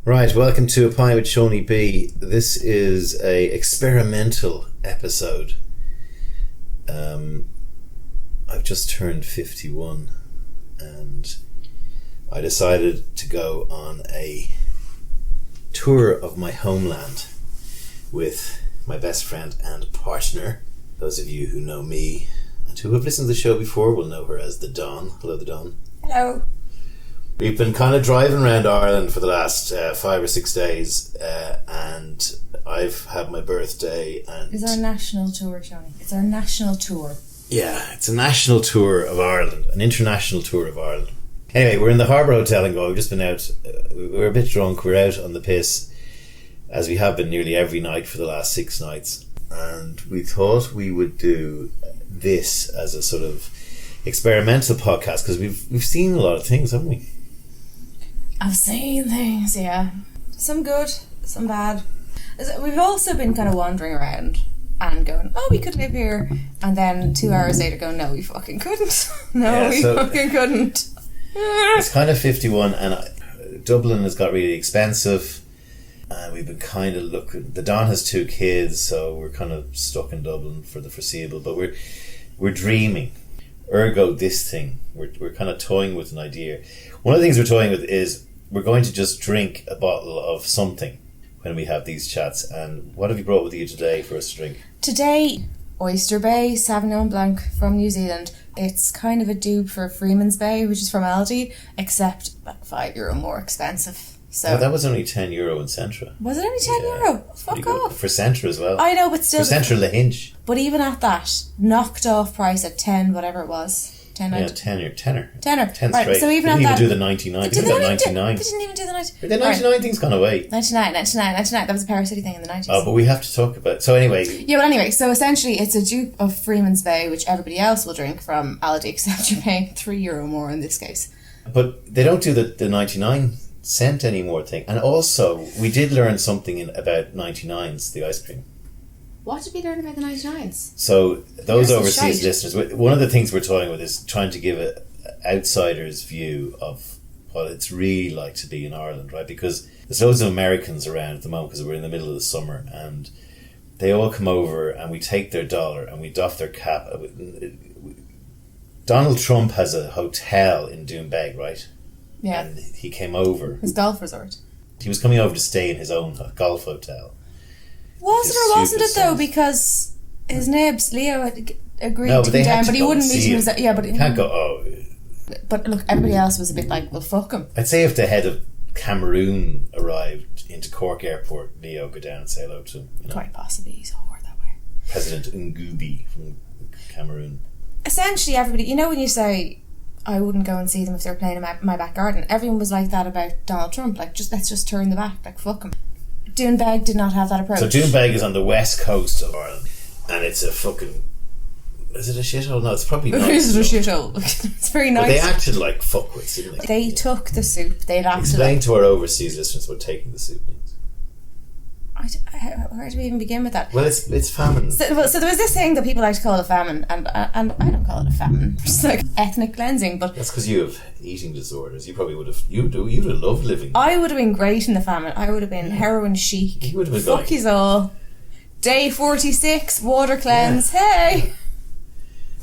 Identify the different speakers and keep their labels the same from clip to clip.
Speaker 1: Right, welcome to A Pint with Seaniebee. This is a experimental episode. I've just turned 51 and I decided to go on a tour of my homeland with my best friend and partner. Those of you who know me and who have listened to the show before will know her as The Don. Hello, The Don.
Speaker 2: Hello.
Speaker 1: We've been kind of driving around Ireland for the last 5 or 6 days, and I've had my birthday. And
Speaker 2: it's our national tour, Johnny. It's our national tour.
Speaker 1: Yeah, it's a national tour of Ireland, an international tour of Ireland. Anyway, we're in the Harbour Hotel in Galway. We've just been out. We're a bit drunk. We're out on the piss, as we have been nearly every night for the last 6 nights. And we thought we would do this as a sort of experimental podcast because we've seen a lot of things, haven't we?
Speaker 2: I've seen things, yeah. Some good, some bad. We've also been kind of wandering around and going, oh, we could live here. And then 2 hours later going, no, we fucking couldn't. We fucking couldn't.
Speaker 1: It's kind of 51 and Dublin has got really expensive. And we've been kind of looking. The Don has 2 kids, so we're kind of stuck in Dublin for the foreseeable. But we're dreaming. Ergo, this thing. We're kind of toying with an idea. One of the things we're toying with is we're going to just drink a bottle of something when we have these chats. And what have you brought with you today for us to drink?
Speaker 2: Today, Oyster Bay, Sauvignon Blanc from New Zealand. It's kind of a dupe for Freeman's Bay, which is from Aldi, except like €5 more expensive. So
Speaker 1: that was only €10 in Centra.
Speaker 2: Was it only €10? Fuck off.
Speaker 1: For Centra as well.
Speaker 2: I know, but still.
Speaker 1: For Centra Lahinch.
Speaker 2: But even at that, knocked off price at 10, whatever it was.
Speaker 1: Tenner.
Speaker 2: 10
Speaker 1: right,
Speaker 2: straight. So even
Speaker 1: they
Speaker 2: at
Speaker 1: didn't
Speaker 2: that,
Speaker 1: even do the 99. They didn't even do the 99. The 99 thing's gone away.
Speaker 2: 99. That was a Paracity thing in the 90s.
Speaker 1: Oh, but we have to talk about. So anyway.
Speaker 2: Yeah, but anyway, so essentially it's a dupe of Freeman's Bay, which everybody else will drink from Aldi, except you're paying €3 more in this case.
Speaker 1: But they don't do the 99 cent anymore thing. And also, we did learn something about 99s, the ice cream.
Speaker 2: What did we learn about the 99s?
Speaker 1: So those overseas listeners, one of the things we're toying with is trying to give an outsider's view of what it's really like to be in Ireland, right? Because there's loads of Americans around at the moment because we're in the middle of the summer and they all come over and we take their dollar and we doff their cap. Donald Trump has a hotel in Doonbeg, right?
Speaker 2: Yeah.
Speaker 1: And he came over.
Speaker 2: His golf resort.
Speaker 1: He was coming over to stay in his own golf hotel.
Speaker 2: Was it or wasn't it though? Because his neighbours, Leo, had agreed to come down, but he wouldn't meet him. Yeah, but
Speaker 1: you can't go. Oh,
Speaker 2: but look, everybody else was a bit like, well, fuck him.
Speaker 1: I'd say if the head of Cameroon arrived into Cork Airport, Leo go down and say hello to him. You know?
Speaker 2: Quite possibly, he's over that way.
Speaker 1: President Ngubi from Cameroon.
Speaker 2: Essentially, everybody. You know when you say, I wouldn't go and see them if they were playing in my back garden. Everyone was like that about Donald Trump. Like, let's just turn the back. Like, fuck him. Doonbeg did not have that approach.
Speaker 1: So Doonbeg is on the west coast of Ireland, and it's a fucking. Is it a shithole? No, it's probably not.
Speaker 2: Is it a shithole? It's very nice.
Speaker 1: But they acted like fuckwits, didn't they?
Speaker 2: They took the soup. They'd acted.
Speaker 1: Explain to our overseas listeners what taking the soup means.
Speaker 2: Where do we even begin with that?
Speaker 1: Well, it's famine.
Speaker 2: So there was this thing that people like to call a famine, and I don't call it a famine. It's like ethnic cleansing, but
Speaker 1: that's because you have eating disorders. You probably would have. You'd have loved living.
Speaker 2: I would have been great in the famine. I would have been heroin chic.
Speaker 1: You would have been
Speaker 2: fuck yous all. Day 46, water cleanse. Yeah. Hey,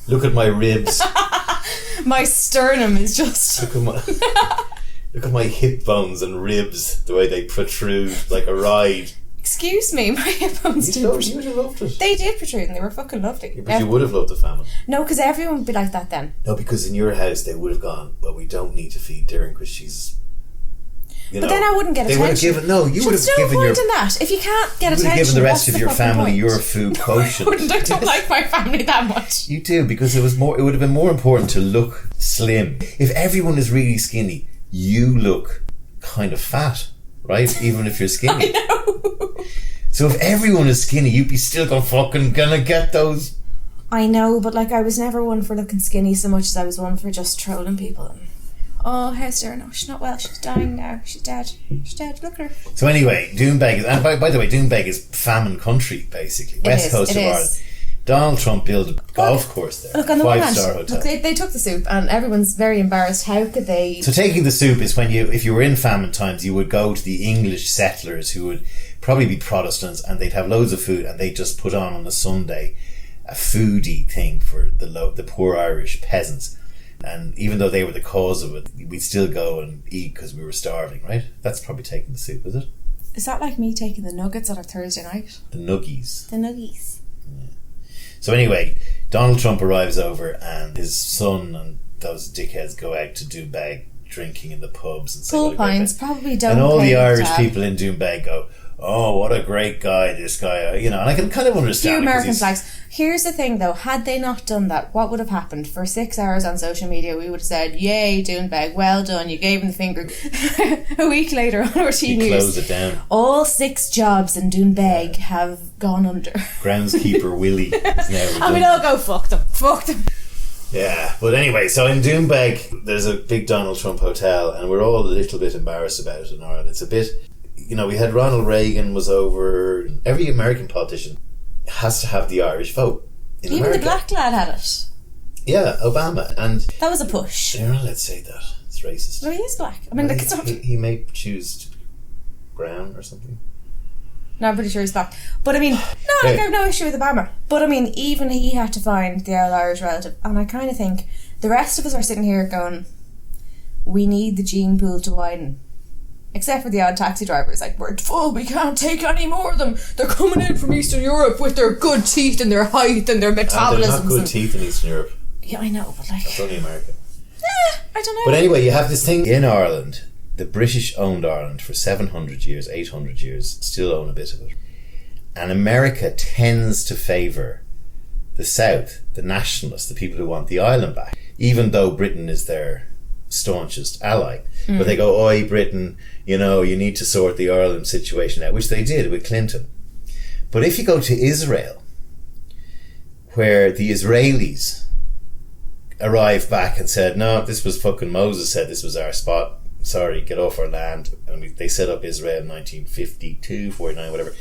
Speaker 1: look at my ribs.
Speaker 2: My sternum is just.
Speaker 1: Look at my hip bones and ribs. The way they protrude like a ride.
Speaker 2: Excuse me, my hip bones did protrude.
Speaker 1: You would have loved it.
Speaker 2: They did protrude and they were fucking lovely.
Speaker 1: Yeah, but you would have loved the famine.
Speaker 2: No, because everyone would be like that then.
Speaker 1: No, because in your house they would have gone, well, we don't need to feed Darren because she's...
Speaker 2: But then I wouldn't get attention.
Speaker 1: They would have given... No, you would have given
Speaker 2: your... There's no point in that. If you can't get attention,
Speaker 1: you would have given the rest of your family
Speaker 2: point?
Speaker 1: your food quotient.
Speaker 2: I don't like my family that much.
Speaker 1: You do, because it would have been more important to look slim. If everyone is really skinny, you look kind of fat, right? Even if you're skinny.
Speaker 2: I know.
Speaker 1: So if everyone is skinny, you'd be still gonna get those.
Speaker 2: I know, but like I was never one for looking skinny so much as I was one for just trolling people. Oh, how's Sarah? No, she's not well. She's dying now. She's dead. She's dead. Look at her.
Speaker 1: So anyway, Doonbeg is, and by the way, Doonbeg is famine country basically, west coast of Ireland. Donald Trump built a golf course there.
Speaker 2: Look, on the one hand,
Speaker 1: 5-star hotel.
Speaker 2: look, they took the soup, and everyone's very embarrassed. How could they?
Speaker 1: So taking the soup is when if you were in famine times, you would go to the English settlers who would probably be Protestants, and they'd have loads of food, and they'd just put on a Sunday a foodie thing for the poor Irish peasants. And even though they were the cause of it, we'd still go and eat because we were starving, right? That's probably taking the soup, is it?
Speaker 2: Is that like me taking the nuggets on a Thursday night?
Speaker 1: The nuggies.
Speaker 2: The nuggies.
Speaker 1: Yeah. So anyway, Donald Trump arrives over, and his son and those dickheads go out to Doonbeg drinking in the pubs and
Speaker 2: Full pints, probably don't.
Speaker 1: And all
Speaker 2: pay
Speaker 1: the Irish
Speaker 2: tab.
Speaker 1: people in Doonbeg go, "Oh, what a great guy this guy!" You know, and I can kind of understand.
Speaker 2: Few
Speaker 1: it 'cause
Speaker 2: American
Speaker 1: he's-
Speaker 2: flags. Here's the thing, though: had they not done that, what would have happened? For 6 hours on social media, we would have said, "Yay, Doonbeg, well done! You gave him the finger." A week later, on our
Speaker 1: He
Speaker 2: news,
Speaker 1: closed it down.
Speaker 2: all 6 jobs in Doonbeg have gone under.
Speaker 1: Groundskeeper Willie is now.
Speaker 2: And we'd all go, "Fuck them, fuck them."
Speaker 1: Yeah, but anyway, so in Doonbeg, there's a big Donald Trump hotel, and we're all a little bit embarrassed about it in Ireland. It's a bit, we had Ronald Reagan was over. Every American politician has to have the Irish vote in
Speaker 2: Even
Speaker 1: America.
Speaker 2: the black lad had it.
Speaker 1: Yeah, Obama, and
Speaker 2: That was a push.
Speaker 1: you're not allowed to say that. It's racist.
Speaker 2: No, he is black. I mean,
Speaker 1: Well,
Speaker 2: like, it's not.
Speaker 1: he may choose to be brown or something.
Speaker 2: No, I'm pretty sure he's black. But I mean, no, like, I have no issue with Obama. But I mean, even he had to find the old Irish relative. And I kind of think the rest of us are sitting here going, we need the gene pool to widen. Except for the odd taxi drivers. Like, we're full, we can't take any more of them. They're coming in from Eastern Europe with their good teeth and their height and their metabolism.
Speaker 1: There's not good teeth in Eastern Europe.
Speaker 2: Yeah, I know, but like...
Speaker 1: That's only America.
Speaker 2: I don't know.
Speaker 1: But anyway, you have this thing in Ireland. The British owned Ireland for 700 years, 800 years, still own a bit of it. And America tends to favour the South, the nationalists, the people who want the island back, even though Britain is their staunchest ally. But they go, oi, Britain, you need to sort the Ireland situation out, which they did with Clinton. But if you go to Israel, where the Israelis arrived back and said, no, this was fucking Moses said this was our spot, sorry, get off our land, and they set up Israel in 1952, 49, whatever.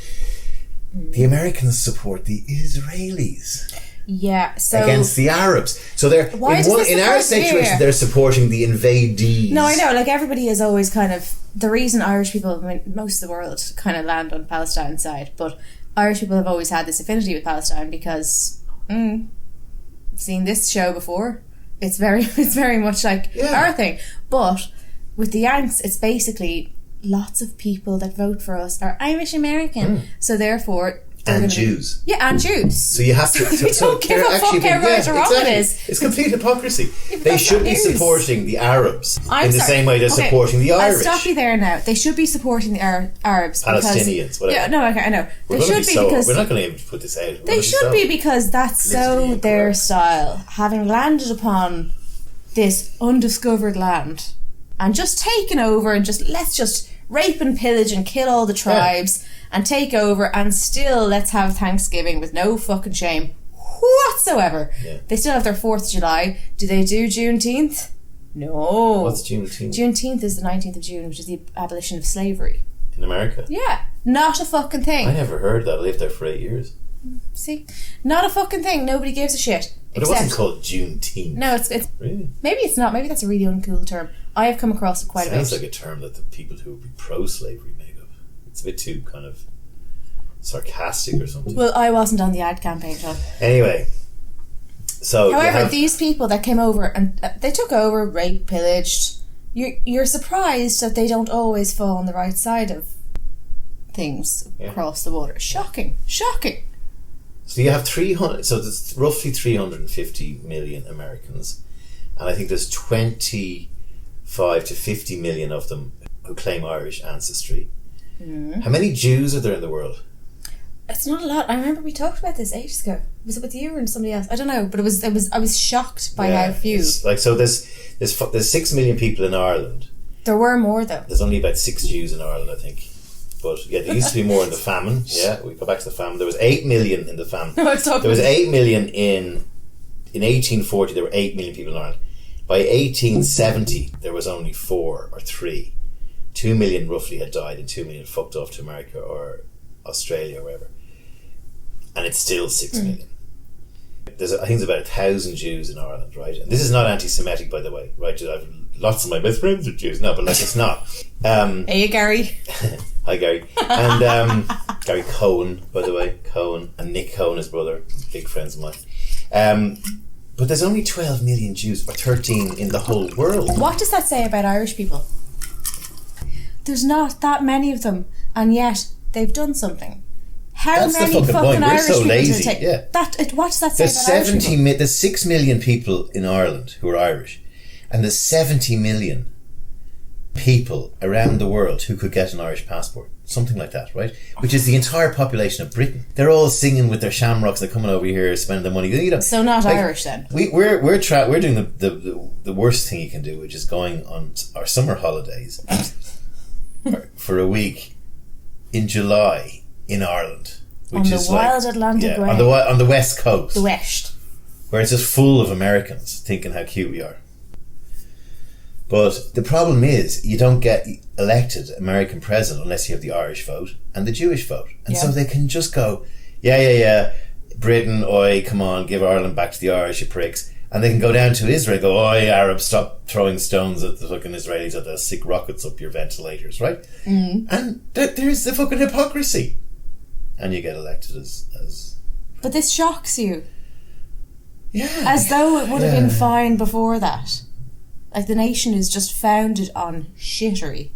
Speaker 1: The Americans support the Israelis
Speaker 2: Yeah, so...
Speaker 1: against the Arabs. So they're
Speaker 2: Why does this
Speaker 1: in our
Speaker 2: support
Speaker 1: situation
Speaker 2: here?
Speaker 1: they're supporting the invadees.
Speaker 2: No, I know, like everybody is always kind of... The reason Irish people, I mean, most of the world kind of land on Palestine's side, but Irish people have always had this affinity with Palestine because... I've seen this show before. It's very much like our thing. But with the Yanks, it's basically lots of people that vote for us are Irish American. So therefore...
Speaker 1: And Jews.
Speaker 2: And Jews.
Speaker 1: So you have to...
Speaker 2: We don't give a fuck how right or wrong it is.
Speaker 1: It's complete hypocrisy. They should be supporting the Arabs in the same way they're supporting the Irish.
Speaker 2: I'll stop you there now. They should be supporting the Arabs.
Speaker 1: Palestinians, whatever.
Speaker 2: Yeah, no, okay, I know.
Speaker 1: We're
Speaker 2: They should be because...
Speaker 1: We're not going to even put this out.
Speaker 2: They should be because that's so their style. Having landed upon this undiscovered land and just taken over and let's just rape and pillage and kill all the tribes and take over and still let's have Thanksgiving with no fucking shame whatsoever.
Speaker 1: Yeah.
Speaker 2: They still have their 4th of July. Do they do Juneteenth? No.
Speaker 1: What's Juneteenth?
Speaker 2: Juneteenth is the 19th of June, which is the abolition of slavery.
Speaker 1: In America?
Speaker 2: Yeah. Not a fucking thing.
Speaker 1: I never heard that. I lived there for 8 years.
Speaker 2: See? Not a fucking thing. Nobody gives a shit.
Speaker 1: But it wasn't called Juneteenth.
Speaker 2: No, it's
Speaker 1: Really?
Speaker 2: maybe it's not. Maybe that's a really uncool term. I have come across it quite a bit.
Speaker 1: Sounds like a term that the people who would be pro-slavery made up. It's a bit too kind of sarcastic or something.
Speaker 2: Well, I wasn't on the ad campaign, John.
Speaker 1: Anyway, so
Speaker 2: However, these people that came over and they took over, raped, pillaged. You're surprised that they don't always fall on the right side of things across the water. Shocking.
Speaker 1: So you have 300. So there's roughly 350 million Americans, and I think there's 25 to 50 million of them who claim Irish ancestry. How many Jews are there in the world?
Speaker 2: It's not a lot. I remember we talked about this ages ago. Was it with you or somebody else? I don't know, but it was. I was shocked by how few.
Speaker 1: So there's 6 million people in Ireland.
Speaker 2: There were more though.
Speaker 1: There's only about 6 Jews in Ireland, I think. But yeah, there used to be more in the famine. Yeah, we go back to the famine. There was 8 million in the famine.
Speaker 2: No,
Speaker 1: there was 8 million in 1840. There were 8 million people in Ireland. By 1870, there was only 4 or 3. 2 million roughly had died, and 2 million fucked off to America or Australia or wherever. And it's still 6 million. I think there's about 1,000 Jews in Ireland, right? And this is not anti-Semitic, by the way, right? I've lots of my best friends are Jews. No, but like it's not.
Speaker 2: Hey, Gary.
Speaker 1: Hi, Gary. And Gary Cohen, by the way, Cohen, and Nick Cohen, his brother, big friends of mine. But there's only 12 million Jews, or 13 in the whole world.
Speaker 2: What does that say about Irish people? There's not that many of them, and yet they've done something. How
Speaker 1: That's
Speaker 2: many
Speaker 1: the fucking point.
Speaker 2: Irish
Speaker 1: We're so
Speaker 2: people
Speaker 1: lazy.
Speaker 2: did it take?
Speaker 1: Yeah.
Speaker 2: What does that say about Irish people?
Speaker 1: There's 6 million people in Ireland who are Irish, and there's 70 million people around the world who could get an Irish passport. Something like that, right? Which is the entire population of Britain. They're all singing with their shamrocks. They're coming over here, spending their money. You know,
Speaker 2: so not like, Irish then.
Speaker 1: We're doing the worst thing you can do, which is going on our summer holidays for a week in July in Ireland, which
Speaker 2: on the
Speaker 1: is
Speaker 2: wild Atlantic way.
Speaker 1: on the west coast,
Speaker 2: the west,
Speaker 1: where it's just full of Americans thinking how cute we are. But the problem is, you don't get elected American president unless you have the Irish vote and the Jewish vote. And so they can just go, yeah, Britain, oi, come on, give Ireland back to the Irish, you pricks. And they can go down to Israel and go, oi, Arabs, stop throwing stones at the fucking Israelis that they'll stick rockets up your ventilators, right? And there's the fucking hypocrisy. And you get elected as...
Speaker 2: But this shocks you.
Speaker 1: Yeah.
Speaker 2: As though it would have been fine before that. Like the nation is just founded on shittery.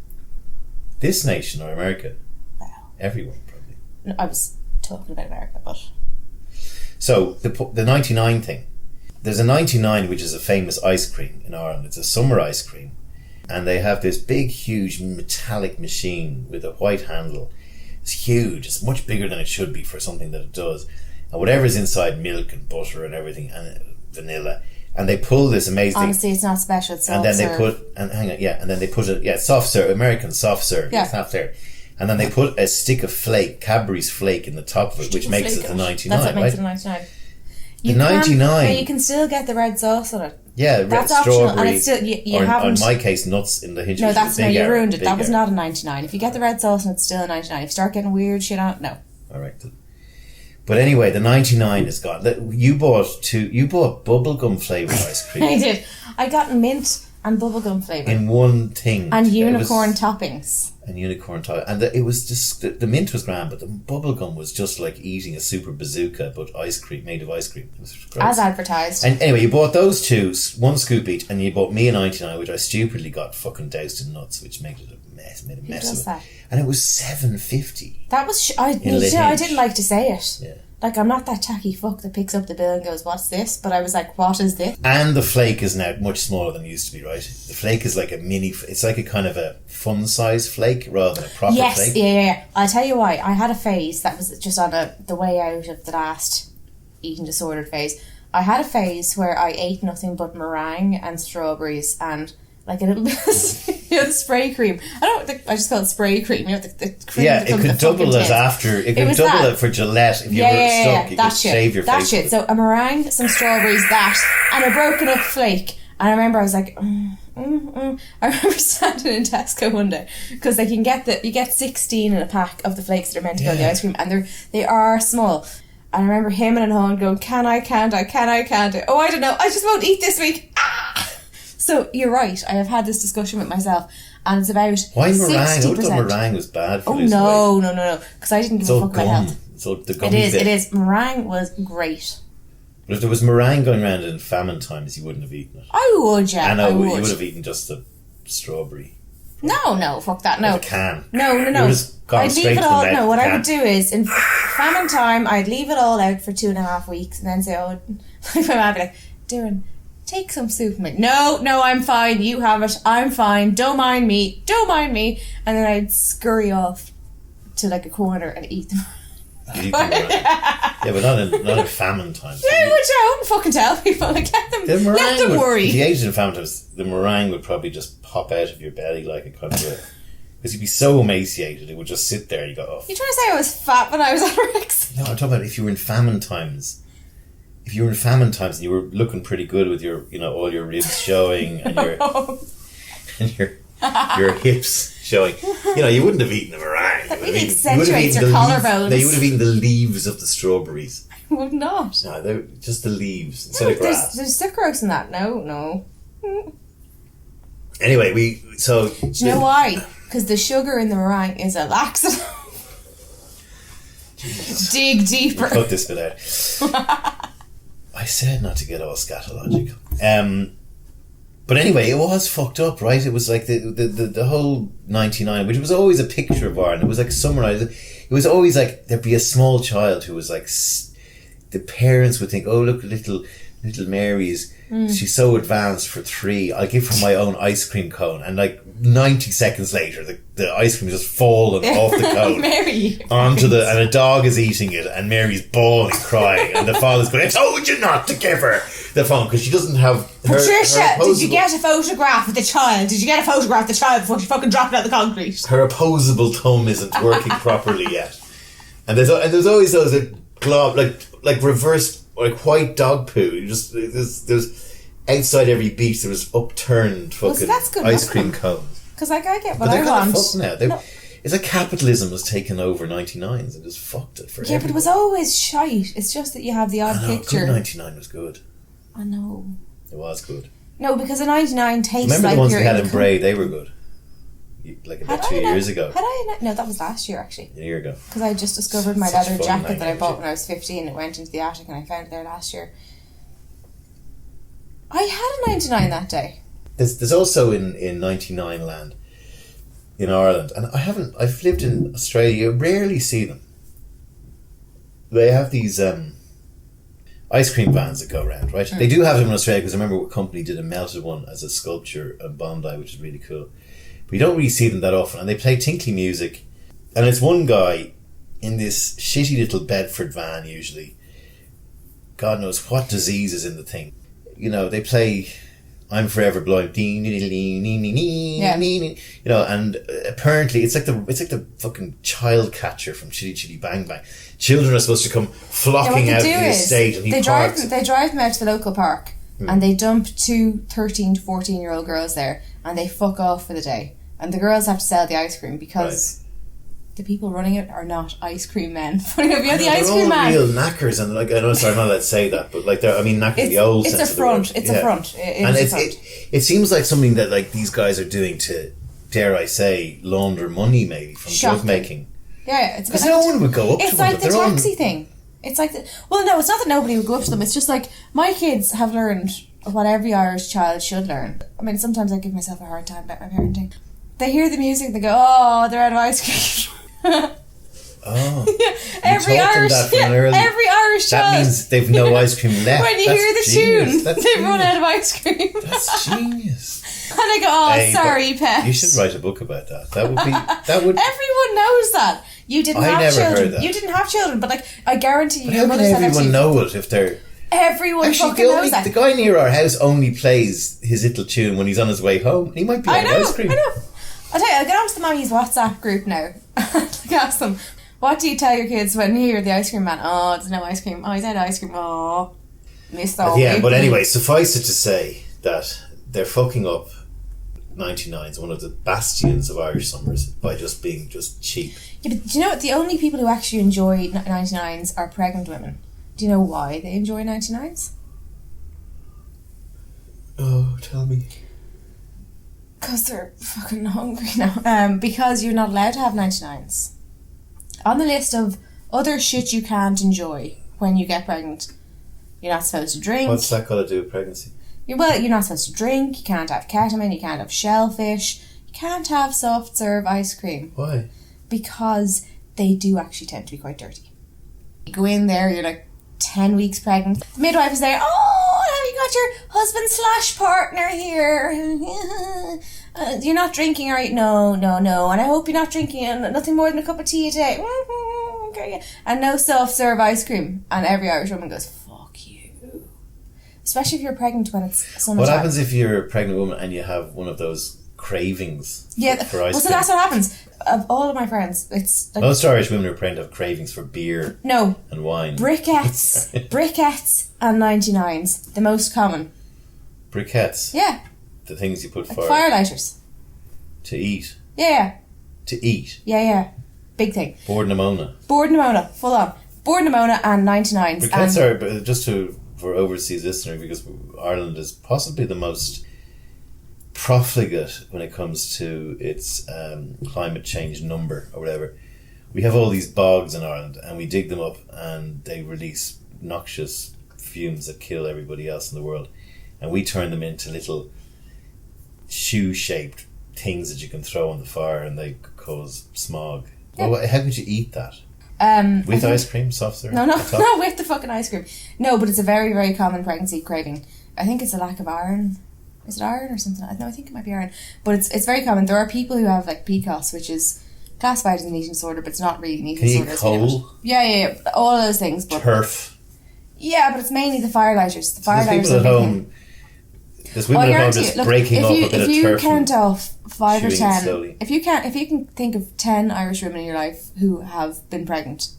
Speaker 1: This nation or America?
Speaker 2: Wow.
Speaker 1: Everyone, probably.
Speaker 2: No, I was talking about America, but...
Speaker 1: So, the 99 thing. There's a 99, which is a famous ice cream in Ireland. It's a summer ice cream. And they have this big, huge metallic machine with a white handle. It's huge. It's much bigger than it should be for something that it does. And whatever's inside, milk and butter and everything, and vanilla. And they pull this amazing...
Speaker 2: Honestly, it's not special. It's
Speaker 1: and then they put... And hang on, and then they put it... Yeah, soft serve. American soft serve.
Speaker 2: Yeah.
Speaker 1: It's not there. And then they put a stick of flake, Cadbury's flake, in the top of it, which makes it the 99,
Speaker 2: That's what makes it the 99. You
Speaker 1: 99.
Speaker 2: You can still get the red sauce on it.
Speaker 1: Yeah,
Speaker 2: that's
Speaker 1: strawberry.
Speaker 2: Optional, and it's still you haven't.
Speaker 1: In my case, nuts in the hinges.
Speaker 2: No, you ruined it. That was
Speaker 1: not
Speaker 2: not a 99. If you get the red sauce, and it's still a 99. If you start getting weird shit on, no.
Speaker 1: All right. But anyway, the 99 is gone. You bought bubblegum flavored ice cream.
Speaker 2: I did. I got mint and bubblegum flavour.
Speaker 1: In one thing.
Speaker 2: And unicorn toppings.
Speaker 1: And unicorn toppings. And it was just, the mint was grand, but the bubblegum was just like eating a super bazooka, but ice cream, made of ice cream. It was gross.
Speaker 2: As advertised.
Speaker 1: And anyway, you bought those two, one scoop each, and you bought me a 99, which I stupidly got fucking doused in nuts, which made it a mess,
Speaker 2: Who does that?
Speaker 1: And it was $7.50.
Speaker 2: That was, I didn't like to say it.
Speaker 1: Yeah.
Speaker 2: Like, I'm not that tacky fuck that picks up the bill and goes, what's this? But I was like, what is this?
Speaker 1: And the flake is now much smaller than it used to be, right? The flake is like a mini... It's like a kind of a fun-size flake rather than a proper flake.
Speaker 2: Yes, yeah. I'll tell you why. I had a phase that was just on the way out of the last eating disordered phase. I had a phase where I ate nothing but meringue and strawberries and... like a little bit of, the spray cream. I just call it spray cream. The cream.
Speaker 1: Yeah, it could double it after. It could double it for Gillette if you were stuck. You could shave your face.
Speaker 2: That shit. So a meringue, some strawberries, and a broken up flake. And I remember I was like, I remember standing in Tesco one day because you get 16 in a pack of the flakes that are meant to go in the ice cream, and they are small. And I remember him and Hon going, can't I? Oh, I don't know. I just won't eat this week. Ah! So you're right. I have had this discussion with myself, and it's about 60%.
Speaker 1: Why meringue? I thought meringue was bad for this.
Speaker 2: Oh no! Because I didn't give a fuck about health.
Speaker 1: So the
Speaker 2: it is. Meringue was great.
Speaker 1: But if there was meringue going around in famine times, you wouldn't have eaten it.
Speaker 2: I would, yeah.
Speaker 1: I know you would have eaten just the strawberry.
Speaker 2: No, fuck that. No,
Speaker 1: a can.
Speaker 2: No.
Speaker 1: I'd leave it all.
Speaker 2: No, what I would do is in famine time, I'd leave it all out for 2.5 weeks, and then say, "Oh," my mum would be like, "Darren, take some soup." I'm like, no, I'm fine. You have it. I'm fine. Don't mind me. And then I'd scurry off to like a corner and eat them.
Speaker 1: Yeah, but not in famine times.
Speaker 2: Yeah, which I wouldn't fucking tell people. Like, let them worry.
Speaker 1: If you ate it in famine times, the meringue would probably just pop out of your belly like a kind of because you'd be so emaciated, it would just sit there and you go, oh.
Speaker 2: You're trying to say I was fat when I was anorexic?
Speaker 1: No, I'm talking about if you were in famine times. If you were in famine times and you were looking pretty good with your, all your ribs showing and your your hips showing, you wouldn't have eaten a meringue.
Speaker 2: That really
Speaker 1: You would have
Speaker 2: accentuates
Speaker 1: eaten
Speaker 2: your
Speaker 1: the
Speaker 2: collarbones.
Speaker 1: They would have eaten the leaves of the strawberries.
Speaker 2: I would not.
Speaker 1: No, they're just the leaves instead of grass.
Speaker 2: There's sucrose in that. No.
Speaker 1: Anyway, do
Speaker 2: you know why? Because the sugar in the meringue is a laxative. Dig deeper.
Speaker 1: Cut this bit out. I said not to get all scatological. But anyway, it was fucked up, right? It was like the whole 99, which was always a picture of Ireland. It was like summarised. It was always like there'd be a small child who was like, the parents would think, oh, look, little Mary's, she's so advanced for 3. I'll give her my own ice cream cone. And like 90 seconds later, the ice cream just fallen off the cone
Speaker 2: Mary.
Speaker 1: and a dog is eating it, and Mary's bawling, crying, and the father's going, I told you not to give her the phone, because she doesn't have
Speaker 2: Patricia, did you get a photograph of the child? Did you get a photograph of the child before she fucking dropped it out the concrete?
Speaker 1: Her opposable thumb isn't working properly yet. And there's always those like reverse, like white dog poo. There's outside every beach there was upturned fucking ice cream cones.
Speaker 2: Because like I get what
Speaker 1: but
Speaker 2: I want.
Speaker 1: Fucked now. It's like capitalism has taken over 99s and just fucked it for everyone.
Speaker 2: But it was always shite. It's just that you have the odd picture.
Speaker 1: Good 99 was good.
Speaker 2: I know.
Speaker 1: It was good.
Speaker 2: No, because a 99 tastes
Speaker 1: Remember
Speaker 2: like
Speaker 1: the ones we had in Bray? They were good. Like about 2 years ago.
Speaker 2: No, that was last year actually.
Speaker 1: A year ago.
Speaker 2: Because I just discovered my leather jacket that I bought when I was 15. It went into the attic and I found it there last year. I had a 99 that day.
Speaker 1: There's also in 99 land in Ireland, and I've lived in Australia, you rarely see them. They have these ice cream vans that go around, right? They do have them in Australia, because I remember what company did a melted one as a sculpture in Bondi, which is really cool. But you don't really see them that often, and they play tinkly music, and it's one guy in this shitty little Bedford van usually. God knows what disease is in the thing. You know, they play I'm Forever Blind,
Speaker 2: Yeah.
Speaker 1: you know, and apparently it's like the fucking child catcher from Chitty Chitty Bang Bang. Children are supposed to come flocking out of the estate, and
Speaker 2: they drive them out to the local park and they dump 2 13 to 14-year-old girls there, and they fuck off for the day, and the girls have to sell the ice cream because the people running it are not ice cream men. Funny enough, you're the ice cream man.
Speaker 1: They're all real knackers, and like, I know, sorry, I'm not allowed to say that, but like, knackers in the old sense of the word.
Speaker 2: It's a front.
Speaker 1: It seems like something that like these guys are doing to, dare I say, launder money maybe from drug making.
Speaker 2: Yeah, it's
Speaker 1: because no one would go up to them.
Speaker 2: It's like the taxi thing. It's like well, no, it's not that nobody would go up to them. It's just like my kids have learned what every Irish child should learn. I mean, sometimes I give myself a hard time about my parenting. They hear the music and they go, "Oh, they're out of ice cream."
Speaker 1: Oh,
Speaker 2: every Irish child.
Speaker 1: That means they've no ice cream left.
Speaker 2: When you hear the tune, they've run out of ice cream.
Speaker 1: That's genius.
Speaker 2: And I go, "Oh, sorry, pet."
Speaker 1: You should write a book about that. That would.
Speaker 2: Everyone knows that. You didn't have children.
Speaker 1: Heard that.
Speaker 2: You didn't have children, but like I guarantee you,
Speaker 1: but how can everyone know it if they're?
Speaker 2: Everyone fucking knows that.
Speaker 1: The guy near our house only plays his little tune when he's on his way home. He might be on ice cream.
Speaker 2: I know. I'll tell you, I'll get on to the Mammy's WhatsApp group now. Like, ask them, what do you tell your kids when you hear the ice cream man? Oh, there's no ice cream. Oh, he's out of ice cream. Oh, missed all.
Speaker 1: Yeah, but anyway, suffice it to say that they're fucking up 99's, one of the bastions of Irish summers, by just being just cheap.
Speaker 2: Yeah, but do you know what? The only people who actually enjoy 99's are pregnant women. Do you know why they enjoy 99's?
Speaker 1: Oh, tell me.
Speaker 2: Because they're fucking hungry now. Because you're not allowed to have 99's. On the list of other shit you can't enjoy when you get pregnant, you're not supposed to drink.
Speaker 1: What's that got to do with pregnancy?
Speaker 2: You're not supposed to drink, you can't have ketamine, you can't have shellfish, you can't have soft serve ice cream.
Speaker 1: Why?
Speaker 2: Because they do actually tend to be quite dirty. You go in there, you're like 10 weeks pregnant. The midwife is there, oh, have you got your husband/partner here? You're not drinking, right? No. And I hope you're not drinking nothing more than a cup of tea a day. Okay. And no self-serve ice cream. And every Irish woman goes, fuck you. Especially if you're pregnant when it's summertime.
Speaker 1: What happens if you're a pregnant woman and you have one of those cravings for ice cream?
Speaker 2: So that's what happens. Of all of my friends, it's like...
Speaker 1: Most Irish women are pregnant have cravings for beer and wine.
Speaker 2: Briquettes and 99's, the most common.
Speaker 1: Briquettes?
Speaker 2: Yeah.
Speaker 1: The things you put
Speaker 2: like fire lighters.
Speaker 1: To eat?
Speaker 2: Yeah.
Speaker 1: To eat?
Speaker 2: Yeah. Big thing.
Speaker 1: Board pneumonia.
Speaker 2: Full on. Board pneumonia and 99s.
Speaker 1: But just for overseas listener, because Ireland is possibly the most profligate when it comes to its climate change number or whatever. We have all these bogs in Ireland and we dig them up and they release noxious fumes that kill everybody else in the world, and we turn them into little shoe-shaped things that you can throw on the fire and they cause smog. Yeah. Well, how could you eat that? With ice cream, soft serve?
Speaker 2: No, not with the fucking ice cream. No, but it's a very, very common pregnancy craving. I think it's a lack of iron. Is it iron or something? No, I think it might be iron. But it's very common. There are people who have like PCOS, which is classified as an eating disorder, but it's not really an eating disorder.
Speaker 1: Can you eat coal?
Speaker 2: Yeah. All of those things. But
Speaker 1: turf.
Speaker 2: Yeah, but it's mainly the firelighters. The firelighters
Speaker 1: people at home. There's women at home just breaking up a bit of turf.
Speaker 2: If you count off 5 or 10,
Speaker 1: slowly.
Speaker 2: if you can think of 10 Irish women in your life who have been pregnant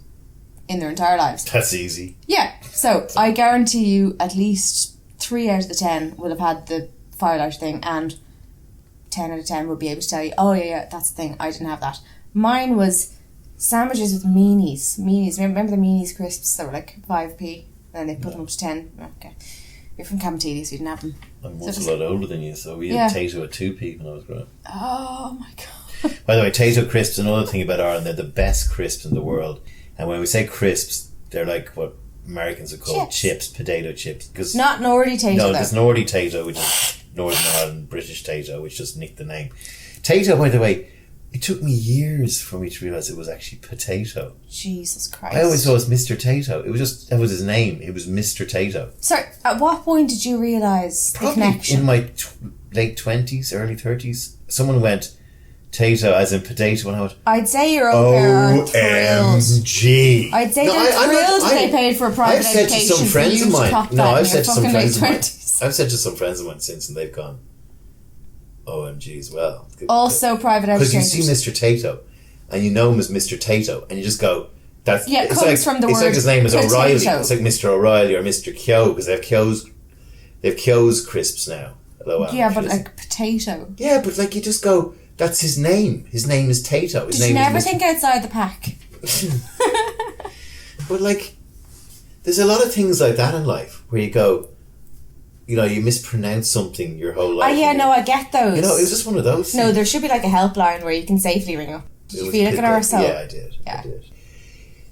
Speaker 2: in their entire lives.
Speaker 1: That's easy.
Speaker 2: Yeah. So I guarantee you at least 3 out of the 10 will have had the firelighter thing, and 10 out of 10 will be able to tell you, oh yeah, that's the thing, I didn't have that. Mine was sandwiches with meanies. Remember the meanies crisps that were like 5p? And then they put them up to 10. Okay. You're from Camatini, so you didn't have them.
Speaker 1: I'm once a lot older than you, so we had Tayto at 2p when I was growing up.
Speaker 2: Oh my god.
Speaker 1: By the way, Tayto crisps, another thing about Ireland, they're the best crisps in the world. And when we say crisps, they're like what Americans would call chips, potato chips. Cause
Speaker 2: not Nordy Tayto,
Speaker 1: no, there's Nordy Tayto, which is Northern Ireland British Tayto, which just nicked the name. Tayto, by the way, it took me years for me to realise it was actually potato.
Speaker 2: Jesus Christ.
Speaker 1: I always thought it was Mr. Tayto. It was just, that was his name. It was Mr. Tayto.
Speaker 2: Sorry, at what point did you realise the connection?
Speaker 1: In my late 20s, early 30s. Someone went, Tayto, as in potato, and I went,
Speaker 2: I'd say you're over there thrilled.
Speaker 1: OMG.
Speaker 2: I'd say they're thrilled they paid for a private education for you to cop that
Speaker 1: I've said to some friends of mine.
Speaker 2: 20s.
Speaker 1: I've said to some friends of mine since, and they've gone, OMG as well.
Speaker 2: Also private education.
Speaker 1: Because you see Mr. Tayto, and you know him as Mr. Tayto, and you just go, that's...
Speaker 2: Yeah, it comes like, from the word
Speaker 1: It's like his name is
Speaker 2: potato.
Speaker 1: O'Reilly. It's like Mr. O'Reilly or Mr. Kyo, because they have Kyo's crisps now.
Speaker 2: Yeah, but like potato.
Speaker 1: Yeah, but like you just go, that's his name. His name is Tayto.
Speaker 2: Did you never think outside the pack?
Speaker 1: But like, there's a lot of things like that in life where you go, you know, you mispronounce something your whole life.
Speaker 2: Oh yeah, no, I get those.
Speaker 1: You know, it was just one of those things.
Speaker 2: No, there should be like a helpline where you can safely ring up. Did you feel like an arsehole?
Speaker 1: Yeah, I did. Yeah. I did.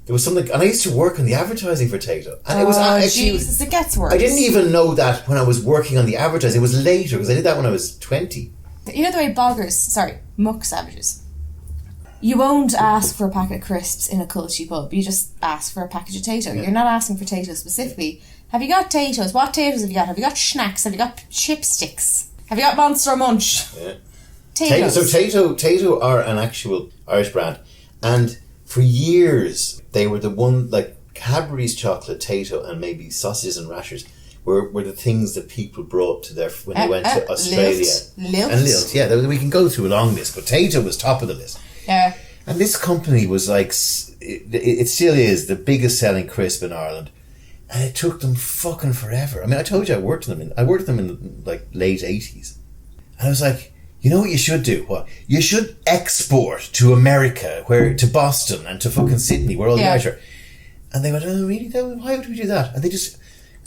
Speaker 1: There was something, and I used to work on the advertising for Tayto, and it was actually...
Speaker 2: Jesus, it gets worse.
Speaker 1: I didn't even know that when I was working on the advertising. It was later, because I did that when I was 20.
Speaker 2: You know the way muck savages. You won't ask for a packet of crisps in a culty pub. You just ask for a package of Tayto. Yeah. You're not asking for Tayto specifically. Have you got Taytos? What Taytos have you got? Have you got Schnacks? Have you got Chipsticks? Have you got Monster Munch? Yeah. Taytos.
Speaker 1: So Tayto are an actual Irish brand, and for years they were the one, like Cadbury's chocolate, Tayto, and maybe sausages and rashers were the things that people brought to their when they went to Australia. Lilt. Yeah, we can go through a long list, but Tayto was top of the list.
Speaker 2: Yeah.
Speaker 1: And this company was like, it still is the biggest selling crisp in Ireland. And it took them fucking forever. I mean, I told you I worked with them in the like late 80s. And I was like, you know what you should do? What? You should export to America, to Boston and to fucking Sydney, where all the Irish are. And they went, oh really? Why would we do that? And they just,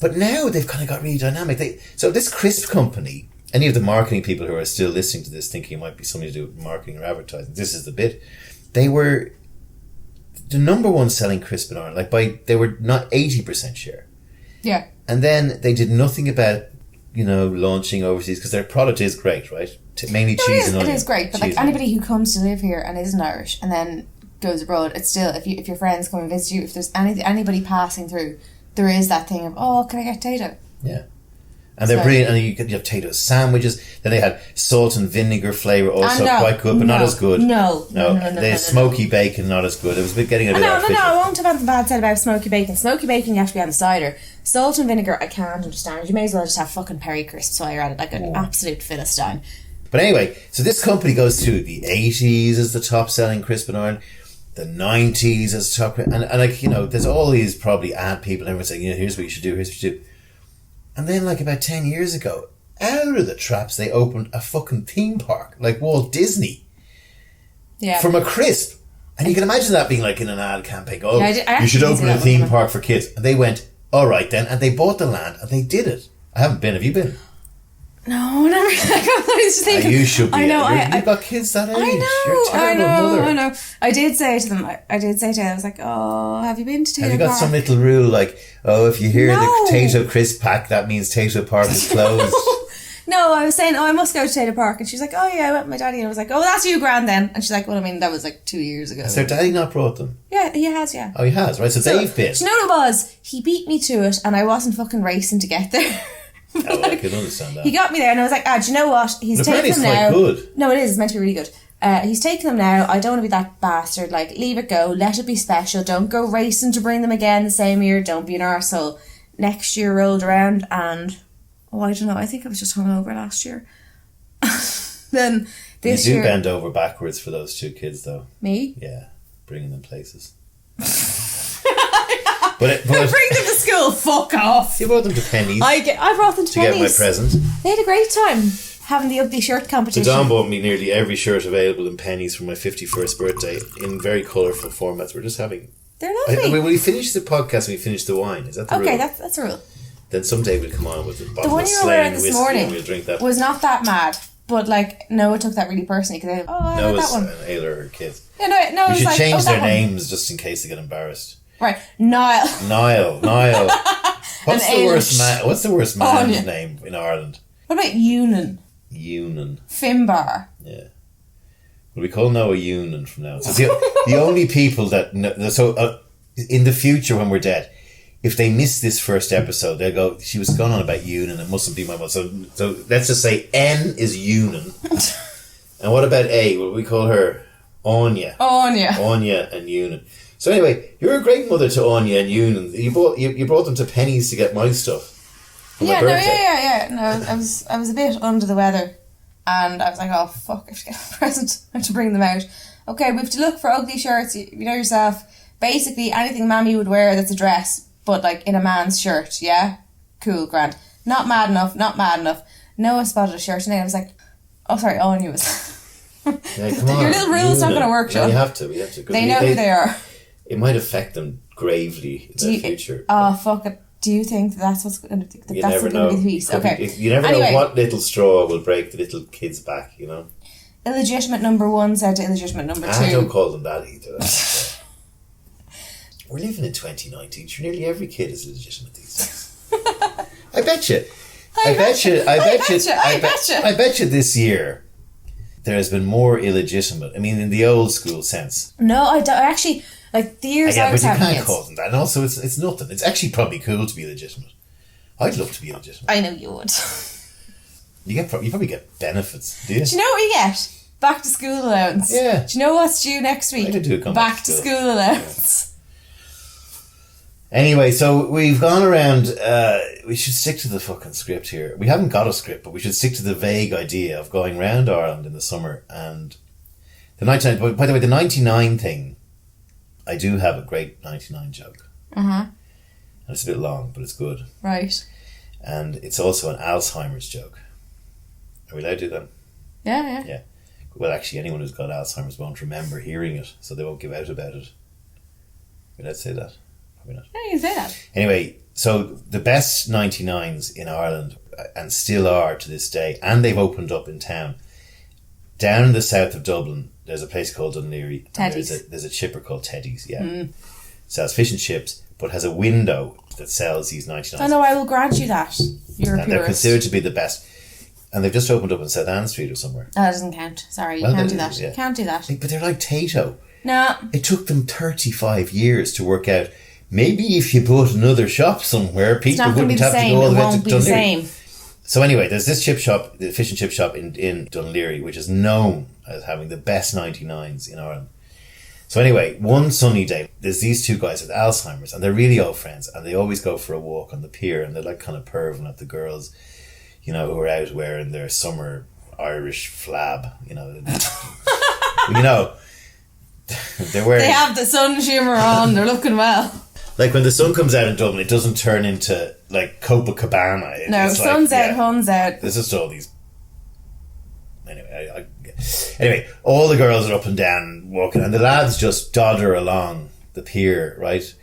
Speaker 1: but now they've kind of got really dynamic. So this crisp company, any of the marketing people who are still listening to this thinking it might be something to do with marketing or advertising, this is the bit. They were the number one selling crisp in Ireland. They were not 80% share.
Speaker 2: Yeah.
Speaker 1: And then they did nothing about, launching overseas, because their product is great, right? Mainly cheese and onion.
Speaker 2: It is great, but like anybody who comes to live here and isn't Irish and then goes abroad, it's still, if your friends come and visit you, if there's anybody passing through, there is that thing of, oh, can I get Tayto?
Speaker 1: Yeah. And they're brilliant, and you have Tayto sandwiches. Then they had salt and vinegar flavour, also quite good, but not as good.
Speaker 2: No.
Speaker 1: They had smoky bacon, not as good. It was getting a bit artificial.
Speaker 2: No, I won't have anything bad said about smoky bacon. Smoky bacon, you have to be on the cider. Salt and vinegar, I can't understand. You may as well just have fucking Perry crisps while you're at it, like an absolute Philistine.
Speaker 1: But anyway, so this company goes through the 80s as the top selling crisp in Ireland, the 90s as the top, and there's all these probably ad people, and everyone's saying, here's what you should do, here's what you should do. And then, like, about 10 years ago, out of the traps, they opened a fucking theme park, like Walt Disney.
Speaker 2: Yeah.
Speaker 1: From a crisp. And you can imagine that being like in an ad campaign. Oh,
Speaker 2: I
Speaker 1: you should
Speaker 2: actually
Speaker 1: open
Speaker 2: see
Speaker 1: a
Speaker 2: that
Speaker 1: theme
Speaker 2: one.
Speaker 1: park for kids. And they went, all right then. And they bought the land and they did it. I haven't been. Have you been?
Speaker 2: No, never. I was just thinking.
Speaker 1: You should be.
Speaker 2: I know.
Speaker 1: You've got kids that age.
Speaker 2: I know.
Speaker 1: You're a terrible mother.
Speaker 2: I know. I did say to them. I was like, "Oh, have you been to Tayto
Speaker 1: Have you got
Speaker 2: Park?"
Speaker 1: some little rule like, oh, if you hear
Speaker 2: No.
Speaker 1: the Tayto crisp pack, that means Tayto Park is closed?
Speaker 2: No, I was saying, I must go to Tayto Park, and she was like, "Oh yeah, I went with my daddy." And I was like, "Oh, that's you, grand then." And she's like, "Well, I mean, that was like 2 years ago."
Speaker 1: Has their daddy not brought them?
Speaker 2: Yeah, he has. Yeah.
Speaker 1: Oh, he has, right? So they've been.
Speaker 2: Do you know what it was? He beat me to it, and I wasn't fucking racing to get there.
Speaker 1: Oh, well, I can understand that.
Speaker 2: He got me there, and I was like, do you know what? He's
Speaker 1: But
Speaker 2: taking
Speaker 1: apparently
Speaker 2: them
Speaker 1: it's
Speaker 2: now.
Speaker 1: quite good.
Speaker 2: No, it is. It's meant to be really good. He's taking them now. I don't want to be that bastard. Like, leave it go. Let it be special. Don't go racing to bring them again the same year. Don't be an arsehole. Next year rolled around, and I don't know. I think I was just hungover last year. Then this
Speaker 1: you do
Speaker 2: year,
Speaker 1: bend over backwards for those 2 kids, though.
Speaker 2: me.
Speaker 1: Yeah, bringing them places.
Speaker 2: I
Speaker 1: but
Speaker 2: bring them to school. Fuck off.
Speaker 1: you brought them to Penny's
Speaker 2: I brought them to
Speaker 1: to get my
Speaker 2: Penny's.
Speaker 1: present.
Speaker 2: They had a great time having the ugly shirt
Speaker 1: The
Speaker 2: competition.
Speaker 1: Don bought me nearly every shirt available in Penny's for my 51st birthday in very colourful formats. We're just having...
Speaker 2: They're lovely.
Speaker 1: when we finish the podcast and we finish the wine, is that the
Speaker 2: Okay,
Speaker 1: rule?
Speaker 2: that's a rule.
Speaker 1: Then someday we'll come on with a
Speaker 2: The
Speaker 1: bottle
Speaker 2: one
Speaker 1: of
Speaker 2: you were wearing
Speaker 1: Slain
Speaker 2: this
Speaker 1: whiskey
Speaker 2: morning
Speaker 1: and we'll drink that.
Speaker 2: was not that mad, but like Noah took that really personally because I
Speaker 1: No,
Speaker 2: like
Speaker 1: it's
Speaker 2: that one.
Speaker 1: Ayla, her kid.
Speaker 2: Yeah, no, I
Speaker 1: We
Speaker 2: was
Speaker 1: should
Speaker 2: like,
Speaker 1: change
Speaker 2: that
Speaker 1: their
Speaker 2: one.
Speaker 1: names just in case they get embarrassed.
Speaker 2: Right, Niall.
Speaker 1: Niall. What's
Speaker 2: And
Speaker 1: the worst
Speaker 2: Ailish.
Speaker 1: man? What's the worst man's
Speaker 2: Anya.
Speaker 1: name in Ireland?
Speaker 2: What about Unan?
Speaker 1: Unan.
Speaker 2: Finbar.
Speaker 1: Yeah. Well, we call Noah Unan from now. So the only people that know, so in the future when we're dead, if they miss this first episode, they'll go, she was going on about Unan, it mustn't be my mother. So let's just say N is Unan. And what about A? What do we call her? Anya.
Speaker 2: Anya.
Speaker 1: Anya and Unan. So anyway, you're a great mother to Anya and Unan. You brought them to Penny's to get my stuff. For my birthday.
Speaker 2: No, I was a bit under the weather, and I was like, oh fuck, I have to get a present. I have to bring them out. Okay, we have to look for ugly shirts. You know yourself. Basically, anything Mammy would wear that's a dress, but like in a man's shirt. Yeah, cool, grand. Not mad enough. Noah spotted a shirt, and I was like, oh sorry, Anya was.
Speaker 1: Yeah, come on.
Speaker 2: Your little rule's not going to work,
Speaker 1: No,
Speaker 2: Sean.
Speaker 1: you have to. 'Cause
Speaker 2: They know who they are.
Speaker 1: It might affect them gravely in the future.
Speaker 2: Oh fuck it. Do you think that's what's going to
Speaker 1: You
Speaker 2: that's
Speaker 1: never
Speaker 2: going to
Speaker 1: know.
Speaker 2: be the piece?
Speaker 1: Could be-
Speaker 2: Okay.
Speaker 1: you never
Speaker 2: Anyway.
Speaker 1: know what little straw will break the little kid's back, you know?
Speaker 2: Illegitimate number 1 said to illegitimate number 2.
Speaker 1: I don't call them that either. We're living in 2019. Sure, nearly every kid is illegitimate these days. I bet you. I bet you this year there has been more illegitimate. I mean, in the old school sense.
Speaker 2: No, I don't. Actually, like the years I
Speaker 1: Yeah,
Speaker 2: was
Speaker 1: but you
Speaker 2: having
Speaker 1: can't
Speaker 2: kids.
Speaker 1: call them that. And also, it's nothing. It's actually probably cool to be legitimate. I'd love to be legitimate.
Speaker 2: I know you would.
Speaker 1: You probably get benefits, do you?
Speaker 2: Do you know what you get? Back to school allowance.
Speaker 1: Yeah.
Speaker 2: Do you know what's due next week?
Speaker 1: I could do a come
Speaker 2: back to school allowance.
Speaker 1: Anyway, so we've gone around. We should stick to the fucking script here. We haven't got a script, but we should stick to the vague idea of going round Ireland in the summer. And the 99. By the way, the 99 thing, I do have a great 99 joke.
Speaker 2: And
Speaker 1: it's a bit long, but it's good.
Speaker 2: Right.
Speaker 1: And it's also an Alzheimer's joke. Are we allowed to do that?
Speaker 2: Yeah.
Speaker 1: Yeah. Well, actually, anyone who's got Alzheimer's won't remember hearing it, so they won't give out about it. But let's say that. Probably not.
Speaker 2: Yeah, you can say that.
Speaker 1: Anyway, so the best 99s in Ireland, and still are to this day, and they've opened up in town. Down in the south of Dublin, there's a place called Dunleary.
Speaker 2: Teddy's.
Speaker 1: And there's a chipper called Teddy's, yeah. Sells fish and chips, but has a window that sells these 99s.
Speaker 2: Oh no, I will grant you that. You're a
Speaker 1: And they're
Speaker 2: purist.
Speaker 1: considered to be the best. And they've just opened up in South Anne Street or somewhere.
Speaker 2: That doesn't count. Sorry, you
Speaker 1: Well,
Speaker 2: can't
Speaker 1: they-
Speaker 2: do that.
Speaker 1: yeah.
Speaker 2: You can't do that.
Speaker 1: But they're like Tayto.
Speaker 2: No.
Speaker 1: It took them 35 years to work out, maybe if you put another shop somewhere,
Speaker 2: It's
Speaker 1: people
Speaker 2: not going to be
Speaker 1: wouldn't
Speaker 2: the
Speaker 1: have to
Speaker 2: same.
Speaker 1: go all
Speaker 2: It
Speaker 1: the way to
Speaker 2: won't be the
Speaker 1: Dunleary.
Speaker 2: same.
Speaker 1: So anyway, there's this chip shop, the fish and chip shop in Dunleary, which is known as having the best 99s in Ireland. So anyway, one sunny day, there's these two guys with Alzheimer's, and they're really old friends, and they always go for a walk on the pier, and they're like kind of perving at the girls, you know, who are out wearing their summer Irish flab, you know. You know, they're wearing...
Speaker 2: They have the sun shimmer on. They're looking well.
Speaker 1: Like when the sun comes out in Dublin, it doesn't turn into like Copacabana.
Speaker 2: No,
Speaker 1: It's
Speaker 2: sun's
Speaker 1: like,
Speaker 2: out, hun's out.
Speaker 1: There's just all these. Anyway, Anyway, all the girls are up and down walking, and the lads just dodder along the pier, right?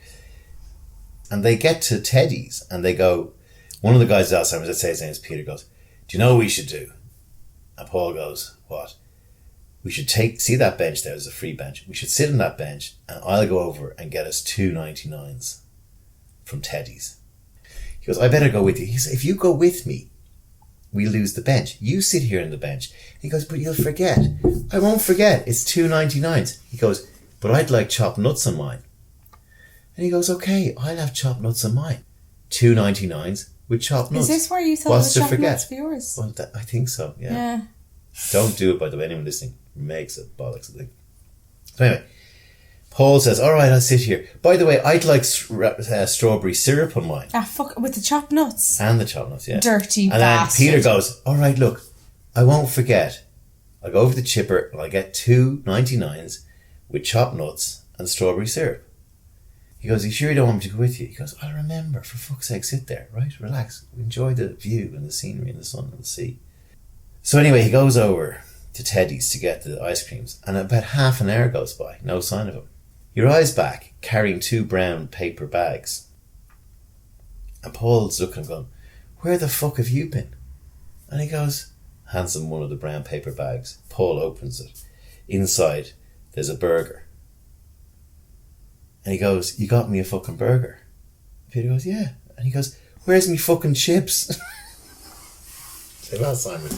Speaker 1: And they get to Teddy's, and they go, one of the guys at Alzheimer's, let's say his name is Peter, goes, do you know what we should do? And Paul goes, what? We should see that bench there, there's a free bench. We should sit on that bench, and I'll go over and get us 2 99s from Teddy's. He goes, I better go with you. He says, if you go with me, we lose the bench. You sit here on the bench. He goes, but you'll forget. I won't forget. It's 2 99s. He goes, but I'd like chopped nuts on mine. And he goes, okay, I'll have chopped nuts on mine. 2 99s with chopped nuts.
Speaker 2: Is this where you thought
Speaker 1: What's
Speaker 2: the
Speaker 1: to
Speaker 2: chopped
Speaker 1: forget?
Speaker 2: nuts for yours?
Speaker 1: Well, I think so, yeah.
Speaker 2: Yeah.
Speaker 1: Don't do it, by the way. Anyone listening makes a bollocks of thing. So anyway, Paul says, all right, I'll sit here. By the way, I'd like strawberry syrup on mine.
Speaker 2: Ah, fuck, with the chopped nuts.
Speaker 1: And the chopped nuts, yeah.
Speaker 2: Dirty
Speaker 1: and
Speaker 2: bastard.
Speaker 1: then Peter goes, all right, look, I won't forget. I'll go over to the chipper and I'll get 2 99s with chopped nuts and strawberry syrup. He goes, you sure you don't want me to go with you? He goes, I'll remember. For fuck's sake, sit there, right? Relax. Enjoy the view and the scenery and the sun and the sea. So anyway, he goes over to Teddy's to get the ice creams, and about half an hour goes by, no sign of him. He arrives back carrying 2 brown paper bags. And Paul's looking at him going, where the fuck have you been? And he goes, hands him one of the brown paper bags. Paul opens it. Inside, there's a burger. And he goes, you got me a fucking burger? Peter goes, yeah. And he goes, where's me fucking chips? Say that, Simon.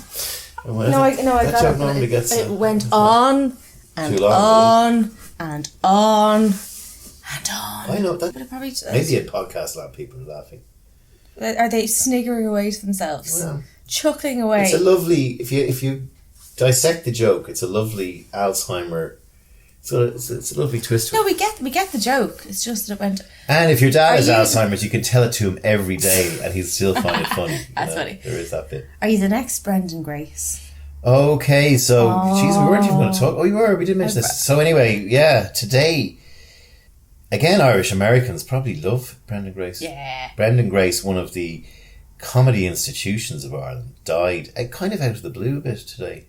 Speaker 2: No, I got it. It went on and on and on and on.
Speaker 1: I know that.
Speaker 2: But it probably
Speaker 1: Maybe in podcast land people are laughing.
Speaker 2: Are they sniggering away to themselves?
Speaker 1: Well,
Speaker 2: chuckling away.
Speaker 1: It's a lovely, if you dissect the joke, it's a lovely Alzheimer. So it's a lovely twist.
Speaker 2: No, we get the joke. It's just that it went.
Speaker 1: And if your dad has Alzheimer's, you can tell it to him every day, and he'll still find it funny.
Speaker 2: That's funny.
Speaker 1: There is that bit.
Speaker 2: Are you the next Brendan Grace?
Speaker 1: Okay, so geez, we weren't even going to talk. Oh, you were. We did mention this. So anyway, yeah, today, again, Irish Americans probably love Brendan Grace.
Speaker 2: Yeah.
Speaker 1: Brendan Grace, one of the comedy institutions of Ireland, died kind of out of the blue a bit today.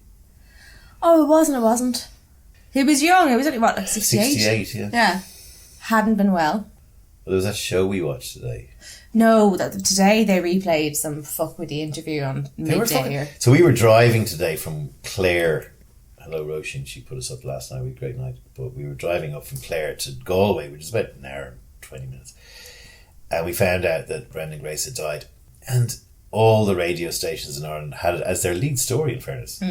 Speaker 2: Oh, it wasn't. He was young. He was only, what, like 68?
Speaker 1: 68, yeah.
Speaker 2: Yeah. Hadn't been well.
Speaker 1: Well, there was that show we watched today.
Speaker 2: No, today they replayed some fuck with the interview on midday here.
Speaker 1: So we were driving today from Clare. Hello, Roisin. She put us up last night. We had a great night. But we were driving up from Clare to Galway, which is about an hour and 20 minutes. And we found out that Brendan Grace had died. And all the radio stations in Ireland had it as their lead story, in fairness.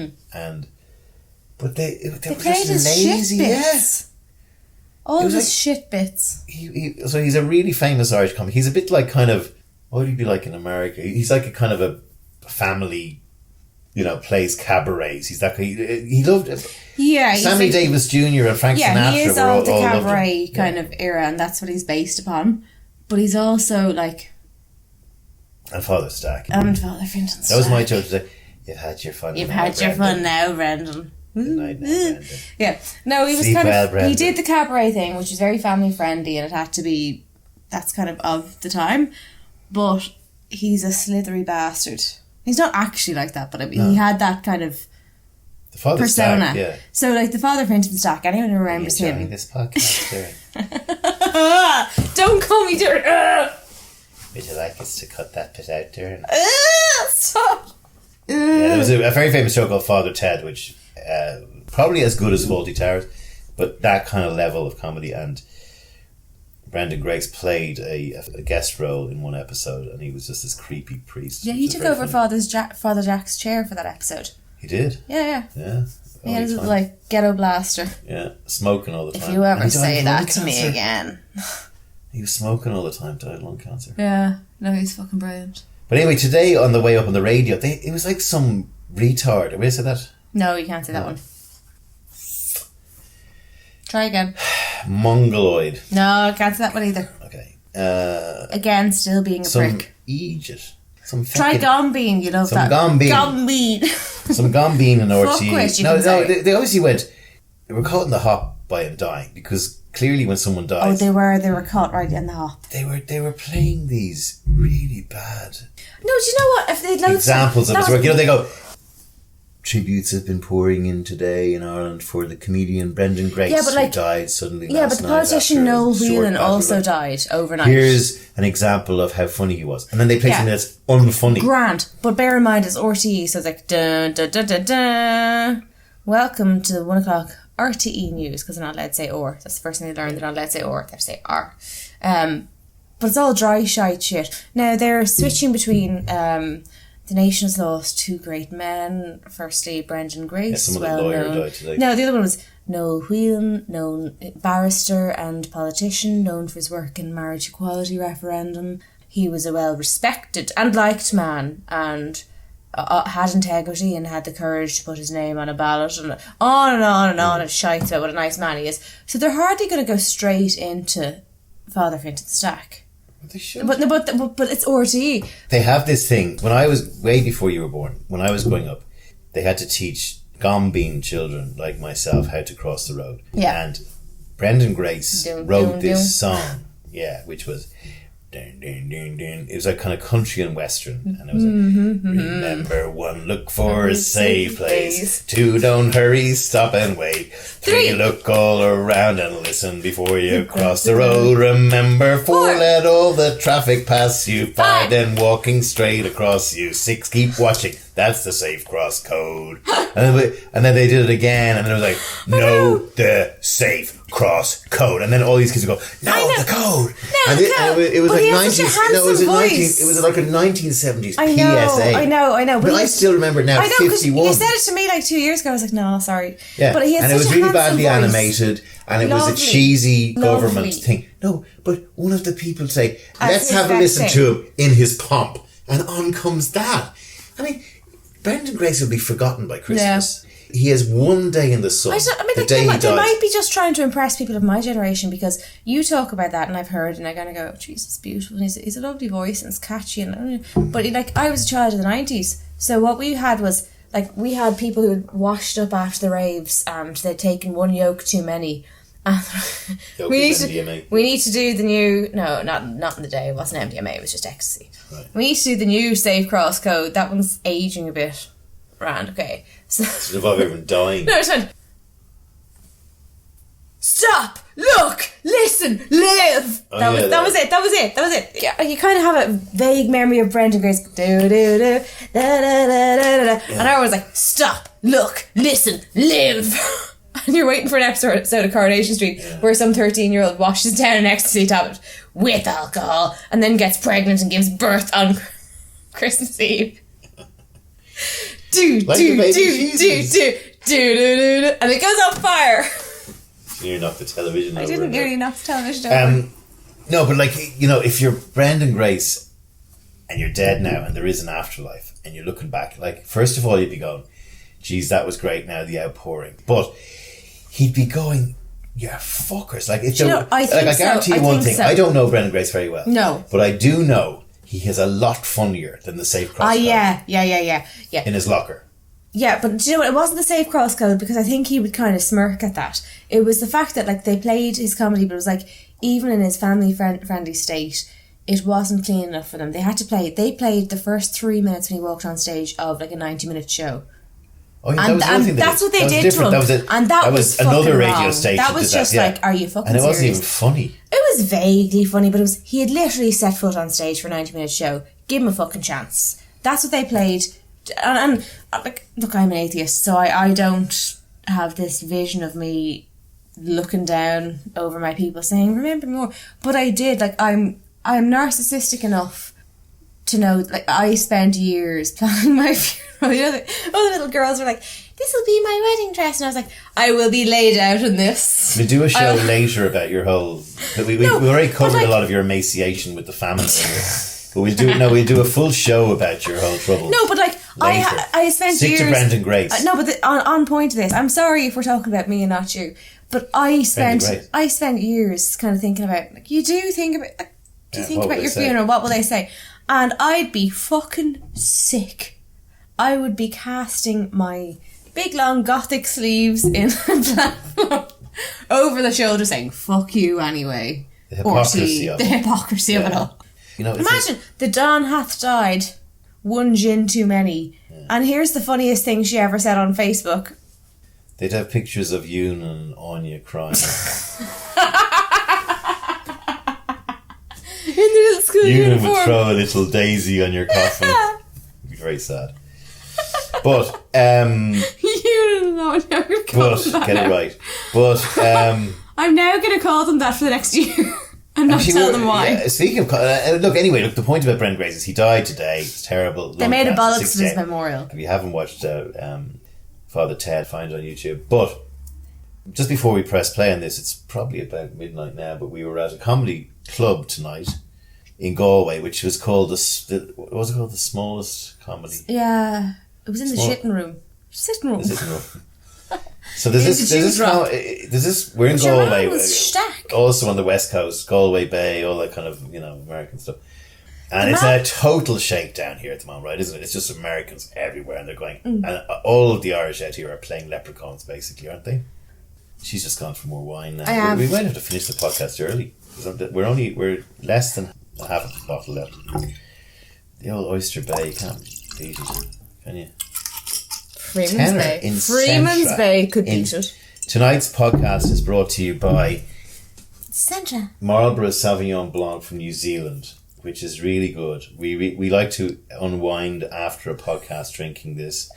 Speaker 1: But they were
Speaker 2: played
Speaker 1: just
Speaker 2: his
Speaker 1: lazy,
Speaker 2: shit bits. All his shit bits.
Speaker 1: So he's a really famous Irish comic. He's a bit like kind of, what would he be like in America? He's like a kind of a family, plays cabarets. He's that he loved it. Yeah, Sammy Davis Jr. and Frank Sinatra.
Speaker 2: Yeah, he is all the
Speaker 1: all
Speaker 2: cabaret kind of era, and that's what he's based upon. But he's also like,
Speaker 1: and Father Stack.
Speaker 2: And Father Fintan Stack.
Speaker 1: That was my joke today. You've had your fun.
Speaker 2: You've had your fun now, Brendan.
Speaker 1: Good night now, Brendan.
Speaker 2: Yeah. No, he was
Speaker 1: Sleep
Speaker 2: kind
Speaker 1: well,
Speaker 2: of...
Speaker 1: Brendan.
Speaker 2: He did the cabaret thing, which was very family friendly, and it had to be... That's kind of the time. But he's a slithery bastard. He's not actually like that, but he had that kind of
Speaker 1: the Father
Speaker 2: persona.
Speaker 1: Stack, yeah.
Speaker 2: So, like, the Father Fintan Stack, anyone who remembers him...
Speaker 1: this podcast, Darren?
Speaker 2: Don't call me Darren!
Speaker 1: Would you like us to cut that bit out, Darren?
Speaker 2: Stop!
Speaker 1: Yeah, there was a very famous show called Father Ted, which probably as good as Fawlty Towers, but that kind of level of comedy. And Brendan Grace played a guest role in one episode, and he was just this creepy priest.
Speaker 2: Yeah, he took over Father Jack's chair for that episode.
Speaker 1: He did?
Speaker 2: Yeah. He had his like ghetto blaster.
Speaker 1: Yeah, smoking all the time.
Speaker 2: If you ever say that to me again.
Speaker 1: He was smoking all the time, died of lung cancer.
Speaker 2: Yeah, no, he's fucking brilliant.
Speaker 1: But anyway, today on the way up on the radio, it was like some retard. Have we said that?
Speaker 2: No, you can't say that one. Try again.
Speaker 1: Mongoloid.
Speaker 2: No, I can't say that one either.
Speaker 1: Okay.
Speaker 2: Again, still being a prick.
Speaker 1: Egypt.
Speaker 2: Try Gombean, you love
Speaker 1: some
Speaker 2: that.
Speaker 1: Gombean. Some Gombean in RTE. No, they obviously went, they were caught in the hop by him dying, because clearly when someone dies...
Speaker 2: Oh, they were caught right in the hop.
Speaker 1: They were playing these really bad...
Speaker 2: No, do you know what? If they'd
Speaker 1: examples of his work. They go... tributes have been pouring in today in Ireland for the comedian Brendan Grace, who died suddenly last night.
Speaker 2: Yeah, but the politician Noel Whelan also died overnight.
Speaker 1: Here's an example of how funny he was. And then they play something that's unfunny.
Speaker 2: Grand. But bear in mind, it's RTE, so it's like, dun, dun, dun, dun, dun. Welcome to the 1 o'clock RTE news, because they're not allowed to say or. That's the first thing they learned. They're not allowed to say or. They have to say R. But it's all dry shite shit. Now, they're switching between... the nation has lost two great men. Firstly, Brendan Grace.
Speaker 1: Some of the lawyer died today.
Speaker 2: No, the other one was Noel Whelan, known barrister and politician, known for his work in marriage equality referendum. He was a well-respected and liked man, and had integrity and had the courage to put his name on a ballot, and on and on and on of shite about what a nice man he is. So they're hardly going to go straight into Father Fenton Stack.
Speaker 1: They should.
Speaker 2: But it's RTE.
Speaker 1: They have this thing. When I was, way before you were born, when I was growing up, they had to teach Gombeen children like myself how to cross the road.
Speaker 2: Yeah.
Speaker 1: And Brendan Grace wrote this song, which was... Dun, dun, dun, dun. It was like kind of country and western, and it was like, remember, 1, look for a safe place. 2, don't hurry, stop and wait. 3, look all around and listen before you cross the road. Remember, 4, let all the traffic pass you. 5, then walking straight across you. 6, keep watching. That's the safe cross code. And then they did it again, and then it was like, know the safe cross code. And then all these kids would go, the code. And it was like a 1970s PSA.
Speaker 2: I know.
Speaker 1: But I still remember now. 51.
Speaker 2: You said it to me like 2 years ago. I was like, no, sorry.
Speaker 1: Yeah,
Speaker 2: but he had
Speaker 1: and it was really badly animated, and it was a cheesy government thing. No, but one of the people say, let's have a listen to him in his pomp, and on comes that. I mean, Brendan Grace will be forgotten by Christmas. Yeah. He has one day in the sun. They
Speaker 2: might be just trying to impress people of my generation, because you talk about that and I've heard, and I kind of go, Jesus, beautiful. He's a lovely voice and it's catchy. But I was a child of the 90s. So what we had was, we had people who had washed up after the raves and they'd taken one yoke too many. We need to do the new... No, not in the day. It wasn't MDMA. It was just ecstasy. Right. We need to do the new safe cross code. That one's aging a bit. Rand, okay. So
Speaker 1: involve everyone dying.
Speaker 2: No, it's fine. Stop! Look! Listen! Live! That was it. Yeah, you kind of have a vague memory of Brendan Grace. Do-do-do. Da-da-da-da-da. And I was like, stop! Look! Listen! Live! And you're waiting for an episode of Coronation Street where some 13-year-old washes down an ecstasy tablet with alcohol and then gets pregnant and gives birth on Christmas Eve. Do, and it goes on fire.
Speaker 1: You knocked the television over.
Speaker 2: I didn't nearly knock the television over.
Speaker 1: No, but if you're Brendan Grace and you're dead now and there is an afterlife and you're looking back, first of all you'd be going, geez, that was great, now the outpouring. But he'd be going, you're fuckers. I guarantee you one thing. I don't know Brendan Grace very well.
Speaker 2: No.
Speaker 1: But I do know he is a lot funnier than the safe cross code.
Speaker 2: Yeah.
Speaker 1: In his locker.
Speaker 2: Yeah, but do you know what? It wasn't the safe cross code, because I think he would kind of smirk at that. It was the fact that they played his comedy, but it was even in his family friendly state, it wasn't clean enough for them. They had to play. They played the first 3 minutes when he walked on stage of a 90-minute show.
Speaker 1: Oh, yeah,
Speaker 2: that's what they did to him. That was
Speaker 1: another radio
Speaker 2: wrong.
Speaker 1: station.
Speaker 2: That was just are you fucking serious?
Speaker 1: And it wasn't even funny.
Speaker 2: It was vaguely funny, but he had literally set foot on stage for a 90-minute show. Give him a fucking chance. That's what they played. And look, I'm an atheist, so I don't have this vision of me looking down over my people saying, remember more. But I did. I'm narcissistic enough to know, I spent years planning my funeral. All the little girls were like, this will be my wedding dress. And I was like, I will be laid out in this.
Speaker 1: We'll do a show later about your whole... We already covered a lot of your emaciation with the famine. But we'll do a full show about your whole trouble.
Speaker 2: No, but I spent years...
Speaker 1: Stick to Brendan Grace.
Speaker 2: No, but on point to this, I'm sorry if we're talking about me and not you, but I spent years kind of thinking about, you do think about... Do you think about your funeral? What will they say? And I'd be fucking sick. I would be casting my big long gothic sleeves in a platform over the shoulder saying, fuck you anyway.
Speaker 1: The hypocrisy of
Speaker 2: it all. Imagine, the Don hath died, one gin too many, And here's the funniest thing she ever said on Facebook.
Speaker 1: They'd have pictures of Yoon and Anya crying.
Speaker 2: In the little school uniform.
Speaker 1: Would throw a little daisy on your coffin. It'd be very sad. But
Speaker 2: You don't know.
Speaker 1: get it right. But
Speaker 2: I'm now going to call them that for the next year. And not tell them why.
Speaker 1: Yeah, speaking of look, the point about Brendan Grace is he died today. It's terrible.
Speaker 2: They made a bollocks to his memorial.
Speaker 1: If you haven't watched Father Ted, find it on YouTube. But just before we press play on this, it's probably about midnight now, but we were at a comedy club tonight in Galway, which was called the smallest comedy?
Speaker 2: Yeah, it was in the sitting room. So there's this. We're in Galway, also on the west coast, Galway Bay, all that kind of American stuff. And it's a total shakedown here at the moment, right? Isn't it? It's just Americans everywhere, and they're going. And all of the Irish out here are playing leprechauns, basically, aren't they? She's just gone for more wine now. We might have to finish the podcast early. We're less than half of the bottle left. The old Oyster Bay, you can't beat it, can you? Freeman's Bay could beat it.
Speaker 1: Tonight's podcast is brought to you by
Speaker 2: Centra.
Speaker 1: Marlborough Sauvignon Blanc from New Zealand, which is really good. We like to unwind after a podcast drinking this.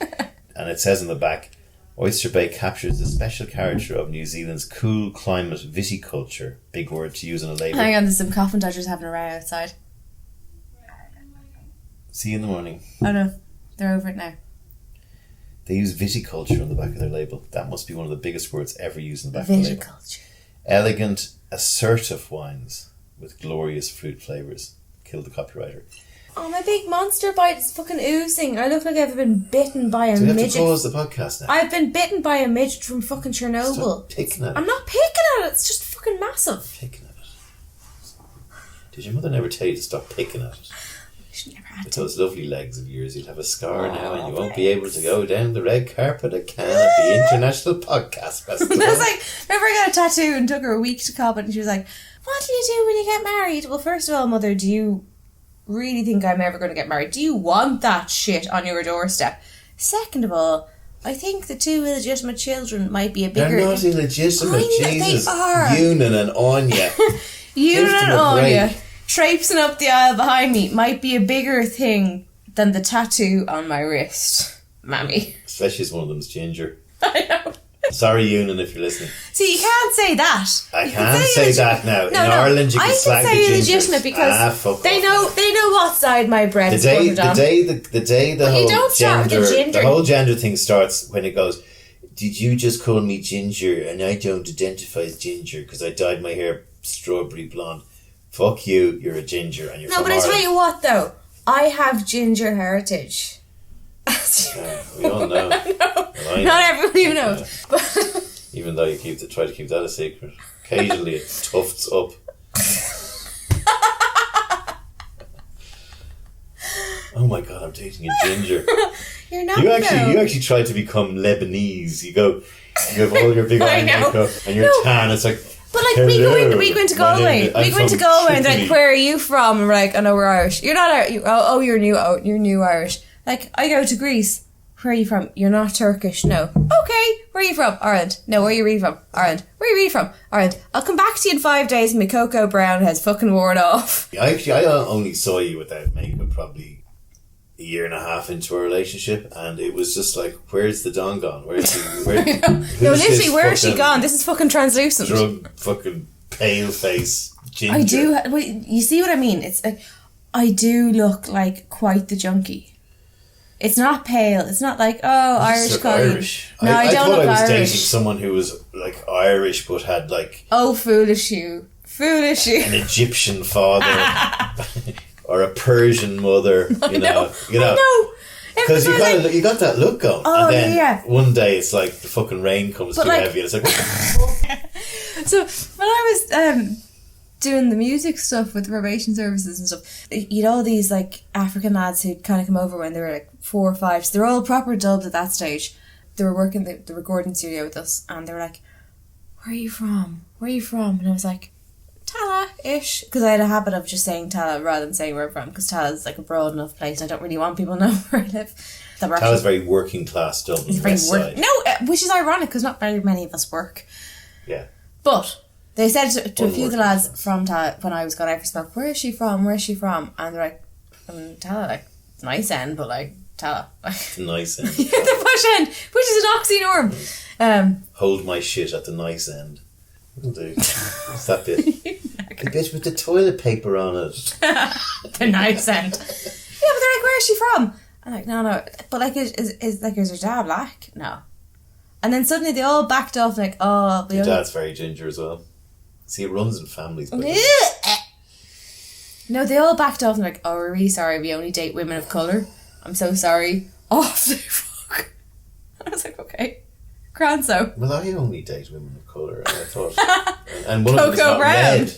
Speaker 1: And it says on the back, Oyster Bay captures the special character of New Zealand's cool climate viticulture. Big word to use on a label.
Speaker 2: Hang on, there's some coffin dodgers having a row outside.
Speaker 1: See you in the morning.
Speaker 2: Oh no, they're over it now.
Speaker 1: They use viticulture on the back of their label. That must be one of the biggest words ever used on the back of the label. Viticulture. Elegant, assertive wines with glorious fruit flavours. Kill the copywriter.
Speaker 2: Oh, my big monster bite is fucking oozing. I look like I've been bitten by a midget.
Speaker 1: Do we have to pause the podcast now?
Speaker 2: I've been bitten by a midget from fucking Chernobyl.
Speaker 1: Stop picking at it.
Speaker 2: I'm not picking at it. It's just fucking massive.
Speaker 1: Picking at it. Did your mother never tell you to stop picking at it?
Speaker 2: She never had
Speaker 1: With those lovely legs of yours, you'd have a scar now and you won't be able to go down the red carpet again at the International Podcast Festival.
Speaker 2: That's like, remember I got a tattoo and took her a week to cop it and she was like, what do you do when you get married? Well, first of all, Mother, do you really think I'm ever going to get married? Do you want that shit on your doorstep? Second of all, I think the two illegitimate children might be a bigger...
Speaker 1: They're not illegitimate, Jesus.
Speaker 2: They are.
Speaker 1: Yunan and Anya.
Speaker 2: Yunan and Anya, traipsing up the aisle behind me, might be a bigger thing than the tattoo on my wrist, Mammy.
Speaker 1: Especially as one of them's ginger.
Speaker 2: I know.
Speaker 1: Sorry, Yunan, if you're listening.
Speaker 2: See, you can't say that.
Speaker 1: I can't say that now. In Ireland, you can slag the gingers. I can say illegitimate
Speaker 2: because they know what side my bread is buttered on.
Speaker 1: The whole gender thing starts when it goes, did you just call me ginger and I don't identify as ginger because I dyed my hair strawberry blonde? Fuck you, you're a ginger and you're from Ireland.
Speaker 2: I tell you what though, I have ginger heritage.
Speaker 1: We all know.
Speaker 2: Well, not everybody knows.
Speaker 1: Yeah. Even though you try to keep that a secret. Occasionally it tufts up. Oh my god, I'm dating a ginger.
Speaker 2: You're not.
Speaker 1: You actually try to become Lebanese. You have all your big eye makeup and your tan. It's like.
Speaker 2: But like we go into Galway. We go into Galway and they're like, where are you from? And we're like, oh no, we're Irish. You're not Irish. You're new Irish. Like, I go to Greece. Where are you from? You're not Turkish. No. Okay. Where are you from? Ireland. No, where are you really from? Ireland. Where are you really from? Ireland. I'll come back to you in 5 days and my cocoa brown has fucking worn off.
Speaker 1: I only saw you without makeup probably a year and a half into our relationship, and it was just like, where's the Don gone? Where's she?
Speaker 2: No, literally, where is she gone? This is fucking translucent.
Speaker 1: Drug fucking pale face ginger.
Speaker 2: I do. You see what I mean? It's like, I do look like quite the junkie. It's not pale. It's not like, Irish Colleen.
Speaker 1: Irish.
Speaker 2: No, I don't look Irish. I thought I was
Speaker 1: dating someone who was like Irish but had like...
Speaker 2: Oh, foolish you. Foolish you.
Speaker 1: An Egyptian father. Or a Persian mother. You know. Because you got that look going.
Speaker 2: Oh,
Speaker 1: and then
Speaker 2: yeah.
Speaker 1: One day it's like the fucking rain comes too heavy and it's like...
Speaker 2: So when I was... doing the music stuff with probation services and stuff, you'd all these like African lads who'd kind of come over when they were like 4 or 5, so they're all proper dubs at that stage. They were working the recording studio with us and they were like, where are you from? And I was like, Tala. ish. Because I had a habit of just saying Tala rather than saying where I'm from. Because Tala is like a broad enough place. And I don't really want people to know where I live.
Speaker 1: Tala's very working class Dublin. West side.
Speaker 2: No, which is ironic because not very many of us work.
Speaker 1: Yeah.
Speaker 2: But they said to a few of the lads from Tala when I was going out for smoke, where is she from? Where is she from? And they're like, Tala, like, nice end, but like, Tala.
Speaker 1: The nice end.
Speaker 2: The bush end, which is an oxynorm.
Speaker 1: Hold my shit at the nice end. Will do. What's that bit? The bit with the toilet paper on it.
Speaker 2: The nice end. Yeah, but they're like, where is she from? I'm like, no. But like, is her dad black? No. And then suddenly they all backed off like, oh.
Speaker 1: Your dad's very ginger as well. See, it runs in families. But
Speaker 2: no, they all backed off and like, oh, we're really sorry. We only date women of colour. I'm so sorry. Off they fuck. I was like, okay. Grand so.
Speaker 1: Well, I only date women of colour, and I thought. And one of them
Speaker 2: Cocoa
Speaker 1: was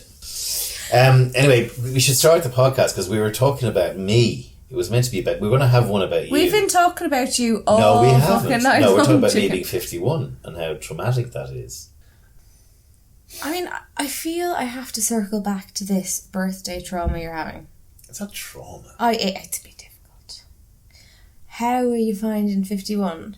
Speaker 1: not red. Anyway, we should start the podcast because we were talking about me. It was meant to be about. We're going to have one about you.
Speaker 2: We've been talking about you all
Speaker 1: No, we haven't.
Speaker 2: fucking night.
Speaker 1: No, we're talking about me being 51 and how traumatic that is.
Speaker 2: I mean, I feel I have to circle back to this birthday trauma you're having.
Speaker 1: It's not trauma.
Speaker 2: It's a bit difficult. How are you finding 51?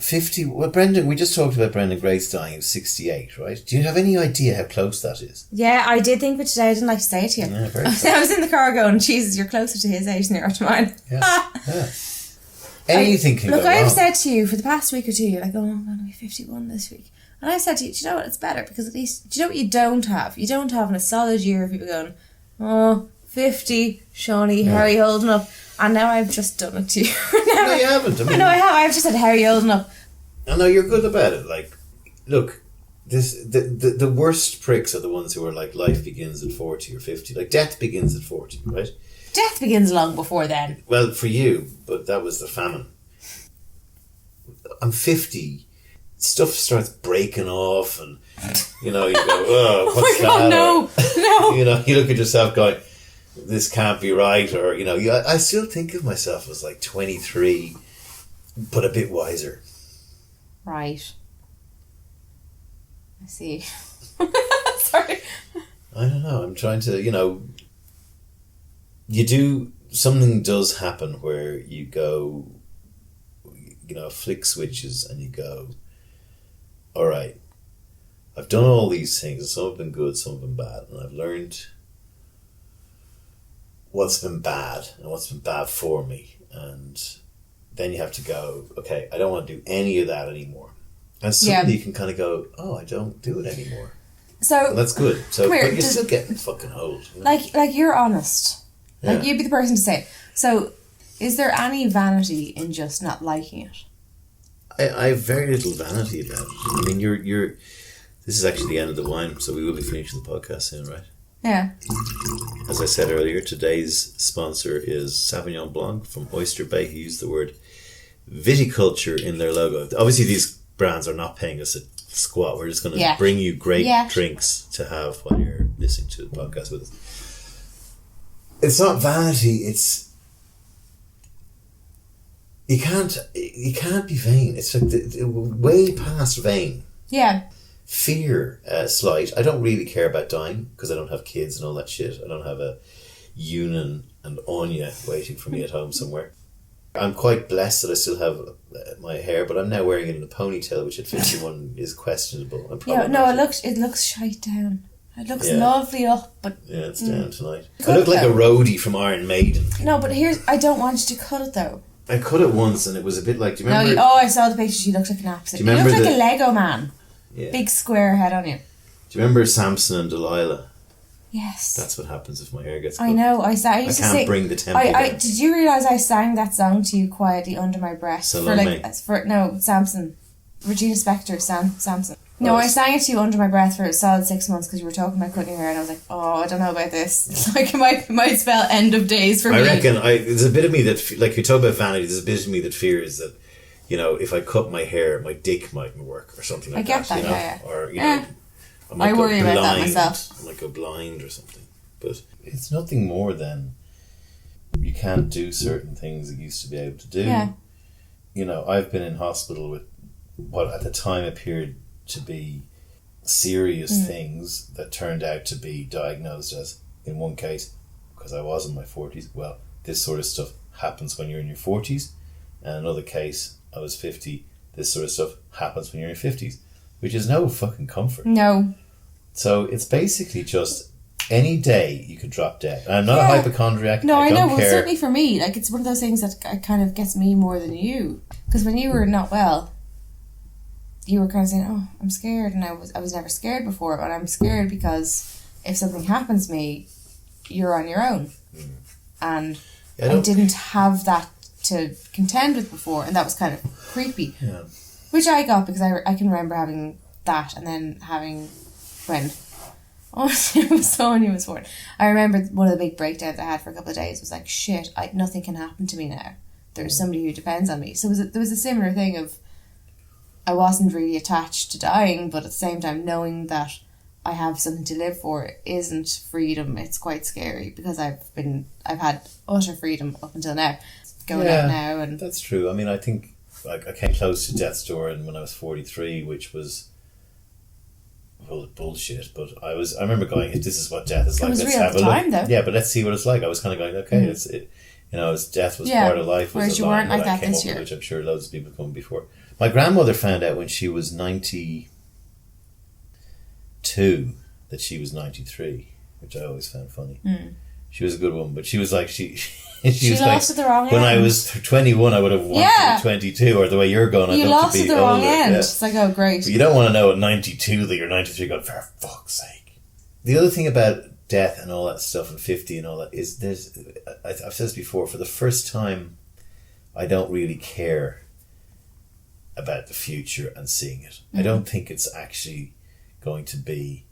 Speaker 1: 50. Well, Brendan, we just talked about Brendan Grace dying at 68, right? Do you have any idea how close that is?
Speaker 2: Yeah, I did think of it today. I didn't like to say it to you.
Speaker 1: Yeah, very
Speaker 2: I was in the car going, Jesus, you're closer to his age than you are to mine.
Speaker 1: Yeah. Anything can go wrong.
Speaker 2: Look, I've said to you for the past week or two, you're like, oh, I'm going to be 51 this week. And I've said to you, do you know what? It's better because at least, do you know what you don't have? You don't have in a solid year of people going, oh, 50, Shawnee, how are you holding up? And now I've just done it to you.
Speaker 1: No, you haven't.
Speaker 2: I know I have. I've just said, how are you holding up?
Speaker 1: I know you're good about it. Like, look, the worst pricks are the ones who are like, life begins at 40 or 50. Like, death begins at 40, right?
Speaker 2: Death begins long before then.
Speaker 1: Well, for you, but that was the famine. I'm 50. Stuff starts breaking off, and you know, you go, oh, what's that?
Speaker 2: God, no.
Speaker 1: You know, you look at yourself going, this can't be right, or you know, I still think of myself as like 23, but a bit wiser.
Speaker 2: Right. I see. Sorry.
Speaker 1: I don't know. I'm trying to, you know, something does happen where you go, you know, flick switches and you go, all right, I've done all these things, and some have been good, some have been bad, and I've learned what's been bad and what's been bad for me, and then you have to go, okay, I don't want to do any of that anymore, and suddenly you can kind of go, oh, I don't do it anymore. So that's good. So but you're still getting fucking old. You know?
Speaker 2: Like you're honest. Yeah. Like you'd be the person to say it. So is there any vanity in just not liking it?
Speaker 1: I have very little vanity about it. I mean, you're. This is actually the end of the wine, so we will be finishing the podcast soon, right?
Speaker 2: Yeah.
Speaker 1: As I said earlier, today's sponsor is Sauvignon Blanc from Oyster Bay, who used the word viticulture in their logo. Obviously, these brands are not paying us a squat. We're just going to bring you great drinks to have while you're listening to the podcast with us. It's not vanity. It's you can't be vain. It's like way past vain.
Speaker 2: Yeah.
Speaker 1: Fear, slight. I don't really care about dying because I don't have kids and all that shit. I don't have a Ewan and Anya waiting for me at home somewhere. I'm quite blessed that I still have my hair, but I'm now wearing it in a ponytail, which at 51 is questionable.
Speaker 2: It looks shite down. It looks lovely up, but
Speaker 1: yeah, it's down tonight. I look like a roadie from Iron Maiden.
Speaker 2: No, but I don't want you to cut it though.
Speaker 1: I cut it once, and it was a bit like. Do you remember?
Speaker 2: I saw the pictures. You looked like an absolute. You looked like a Lego man. Yeah. Big square head on you.
Speaker 1: Do you remember Samson and Delilah?
Speaker 2: Yes.
Speaker 1: That's what happens if my hair gets cut.
Speaker 2: I know. I
Speaker 1: can't bring the tempo down.
Speaker 2: Did you realise I sang that song to you quietly under my breath? Samson. Regina Spektor, Samson. No, I sang it to you under my breath for a solid 6 months because you were talking about cutting your hair, and I was like, oh, I don't know about this. It's like it might spell end of days for me.
Speaker 1: I reckon there's a bit of me that, like you talk about vanity, there's a bit of me that fears that, you know, if I cut my hair, my dick mightn't work or something like that. I get that, you know? Yeah. Or, you know, I worry about that myself. I might go blind or something. But it's nothing more than you can't do certain things that you used to be able to do.
Speaker 2: Yeah.
Speaker 1: You know, I've been in hospital with what at the time appeared to be serious things that turned out to be diagnosed as, in one case, because I was in my 40s, well, this sort of stuff happens when you're in your 40s. And another case, I was 50, this sort of stuff happens when you're in your 50s, which is no fucking comfort.
Speaker 2: No.
Speaker 1: So it's basically just any day you could drop dead. And I'm not a hypochondriac.
Speaker 2: No, I know. Well,
Speaker 1: care.
Speaker 2: certainly for me, like, it's one of those things that kind of gets me more than you. Because when you were not well, you were kind of saying, "Oh, I'm scared," and I was never scared before, but I'm scared because if something happens to me, you're on your own, and I didn't have that to contend with before, and that was kind of creepy.
Speaker 1: Yeah.
Speaker 2: Which I got because I can remember having that, and then having when it was so when you was born. I remember one of the big breakdowns I had for a couple of days was like, shit, nothing can happen to me now. There's somebody who depends on me. So there was a similar thing of I wasn't really attached to dying, but at the same time knowing that I have something to live for isn't freedom. It's quite scary because I've had utter freedom up until now. Going out now, and
Speaker 1: that's true. I mean, I think like I came close to death's door when I was 43, which was bullshit. But I remember going, "This is what death is like.
Speaker 2: Let's
Speaker 1: real
Speaker 2: have a look." Though.
Speaker 1: Yeah, but let's see what it's like. I was kind of going, okay, death was part of life.
Speaker 2: Whereas you weren't like that this year,
Speaker 1: which I'm sure loads of people come before. My grandmother found out when she was 92 that she was 93, which I always found funny. She was a good woman, but she was like she was
Speaker 2: lost
Speaker 1: like,
Speaker 2: at the wrong end.
Speaker 1: When I was 21, I would have wanted to be 22, or the way you're going, I'd love to be older. You lost at the wrong end.
Speaker 2: It's like, oh, great.
Speaker 1: But you don't want to know at 92 that you're 93 going, for fuck's sake. The other thing about death and all that stuff and 50 and all that is I've said this before, for the first time, I don't really care about the future and seeing it. I don't think it's actually going to be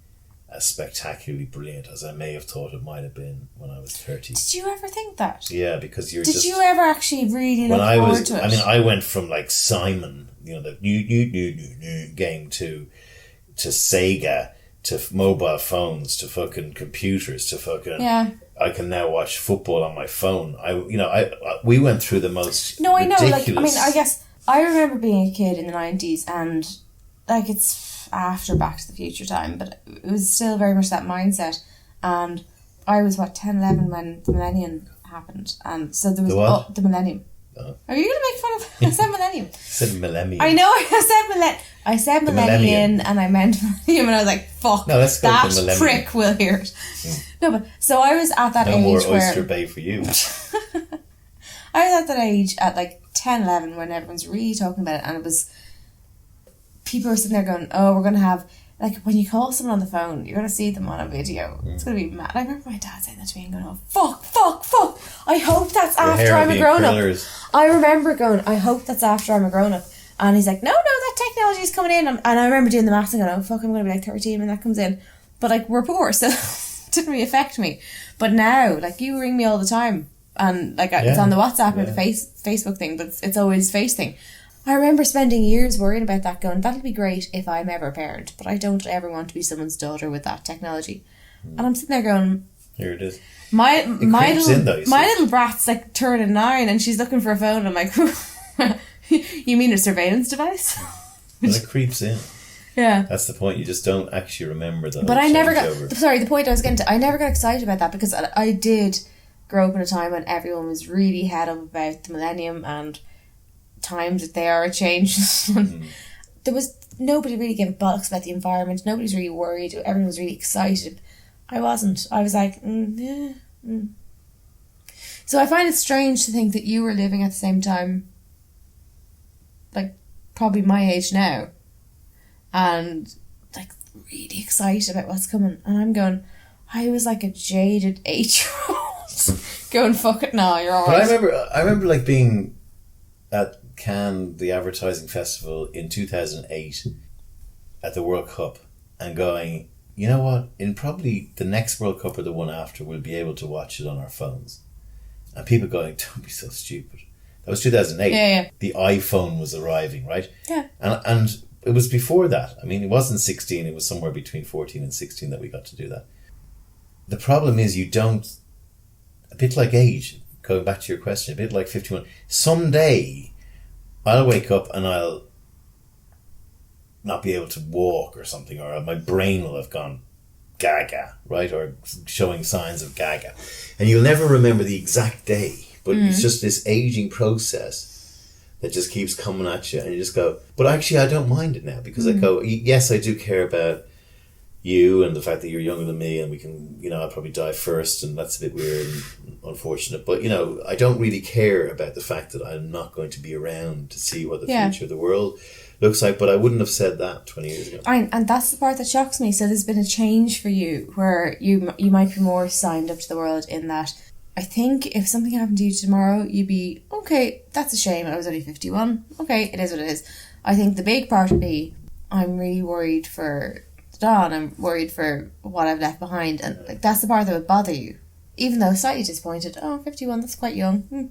Speaker 1: as spectacularly brilliant as I may have thought it might have been when I was 30.
Speaker 2: Did you ever think that?
Speaker 1: Yeah, because
Speaker 2: Did you ever actually really look forward to it?
Speaker 1: I mean, I went from like Simon, the new game to Sega, to mobile phones, to fucking computers, to fucking...
Speaker 2: Yeah.
Speaker 1: I can now watch football on my phone. We went through the most
Speaker 2: No, I know.
Speaker 1: ridiculous...
Speaker 2: Like, I mean, I guess I remember being a kid in the 90s and like it's after Back to the Future time, but it was still very much that mindset. And I was 10, 11 when the millennium happened, and so there was the millennium. Oh. Are you gonna make fun of? I said millennium.
Speaker 1: I said millennium.
Speaker 2: I know. I said millennium, and I meant millennium, and I was like, "Fuck,
Speaker 1: no, let's go
Speaker 2: that
Speaker 1: for millennium.
Speaker 2: prick will hear it." No, but so I was at that age
Speaker 1: more
Speaker 2: where
Speaker 1: Oyster Bay for you.
Speaker 2: I was at that age at like 10, 11 when everyone's really talking about it, and it was people were sitting there going, "Oh, we're gonna have." Like, when you call someone on the phone, you're going to see them on a video. It's going to be mad. I remember my dad saying that to me and going, "Oh, fuck. I hope that's after I'm a grown-up." I remember going, "I hope that's after I'm a grown-up." And he's like, no, that technology is coming in. And I remember doing the maths and going, "Oh, fuck, I'm going to be like 13 when that comes in." But, like, we're poor, so it didn't really affect me. But now, like, you ring me all the time. And, like, it's on the WhatsApp or the Facebook thing, but it's always face thing. I remember spending years worrying about that, going, that'll be great if I'm ever a parent, but I don't ever want to be someone's daughter with that technology. And I'm sitting there going,
Speaker 1: here it is.
Speaker 2: My little brat's like turning 9 and she's looking for a phone. I'm like, you mean a surveillance device?
Speaker 1: Well, it creeps in.
Speaker 2: Yeah.
Speaker 1: That's the point. You just don't actually remember that.
Speaker 2: But I never got... Sorry, the point I was getting to... I never got excited about that because I did grow up in a time when everyone was really head up about the millennium and times that they are changed. There was nobody really giving bollocks about the environment. Nobody's really worried. Everyone was really excited. I wasn't. I was like, So I find it strange to think that you were living at the same time, like probably my age now, and like really excited about what's coming. And I'm going, I was like a jaded 8-year-old going, fuck it, no, you're alright.
Speaker 1: But I remember like being at Cannes, the advertising festival in 2008 at the World Cup and going, you know what, in probably the next World Cup or the one after, we'll be able to watch it on our phones. And people going, don't be so stupid. That was 2008.
Speaker 2: Yeah.
Speaker 1: The iPhone was arriving, right?
Speaker 2: Yeah.
Speaker 1: And it was before that. I mean, it wasn't 16, it was somewhere between 14 and 16 that we got to do that. The problem is you don't, a bit like age, going back to your question, a bit like 51, someday I'll wake up and I'll not be able to walk or something, or my brain will have gone gaga, right? Or showing signs of gaga. And you'll never remember the exact day, but it's just this aging process that just keeps coming at you, and you just go, but actually I don't mind it now, because I go, yes, I do care about you and the fact that you're younger than me, and we can, I'll probably die first, and that's a bit weird and unfortunate, but I don't really care about the fact that I'm not going to be around to see what the future of the world looks like. But I wouldn't have said that 20 years ago.
Speaker 2: And that's the part that shocks me. So there's been a change for you where you might be more signed up to the world, in that I think if something happened to you tomorrow, you'd be, okay, that's a shame, I was only 51, okay, it is what it is. I think the big part would be, I'm really worried for The Don, I'm worried for what I've left behind, and that's the part that would bother you, even though slightly disappointed. 51, that's quite young.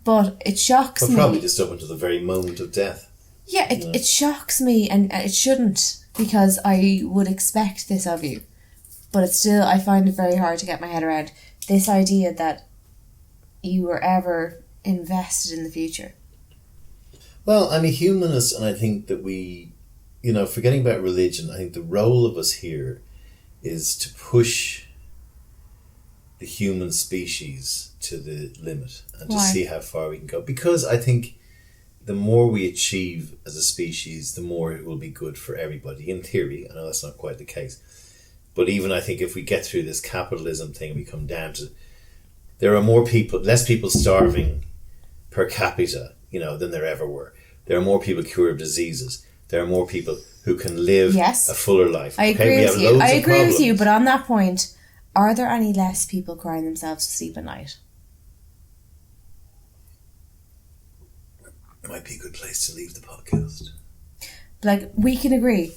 Speaker 2: But it shocks me.
Speaker 1: Probably just up until the very moment of death.
Speaker 2: Yeah, it shocks me, and it shouldn't, because I would expect this of you. But it's still, I find it very hard to get my head around this idea that you were ever invested in the future.
Speaker 1: Well, I'm a humanist, and I think that we, forgetting about religion, I think the role of us here is to push the human species to the limit and to see how far we can go. Because I think the more we achieve as a species, the more it will be good for everybody. In theory, I know that's not quite the case. But even I think if we get through this capitalism thing, we come down to, there are less people starving per capita, than there ever were. There are more people cured of diseases. There are more people who can live a fuller life.
Speaker 2: I agree with you. I agree with you, but on that point, are there any less people crying themselves to sleep at night?
Speaker 1: It might be a good place to leave the podcast.
Speaker 2: Like, we can agree,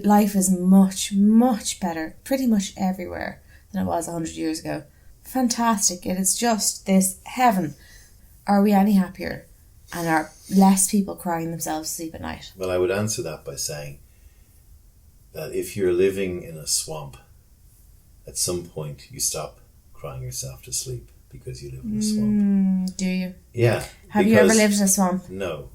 Speaker 2: life is much, much better, pretty much everywhere, than it was 100 years ago. Fantastic. It is just this heaven. Are we any happier? And are less people crying themselves to sleep at night?
Speaker 1: Well, I would answer that by saying that if you're living in a swamp, at some point you stop crying yourself to sleep because you live in a swamp.
Speaker 2: Do you?
Speaker 1: Yeah.
Speaker 2: Have you ever lived in a swamp?
Speaker 1: No.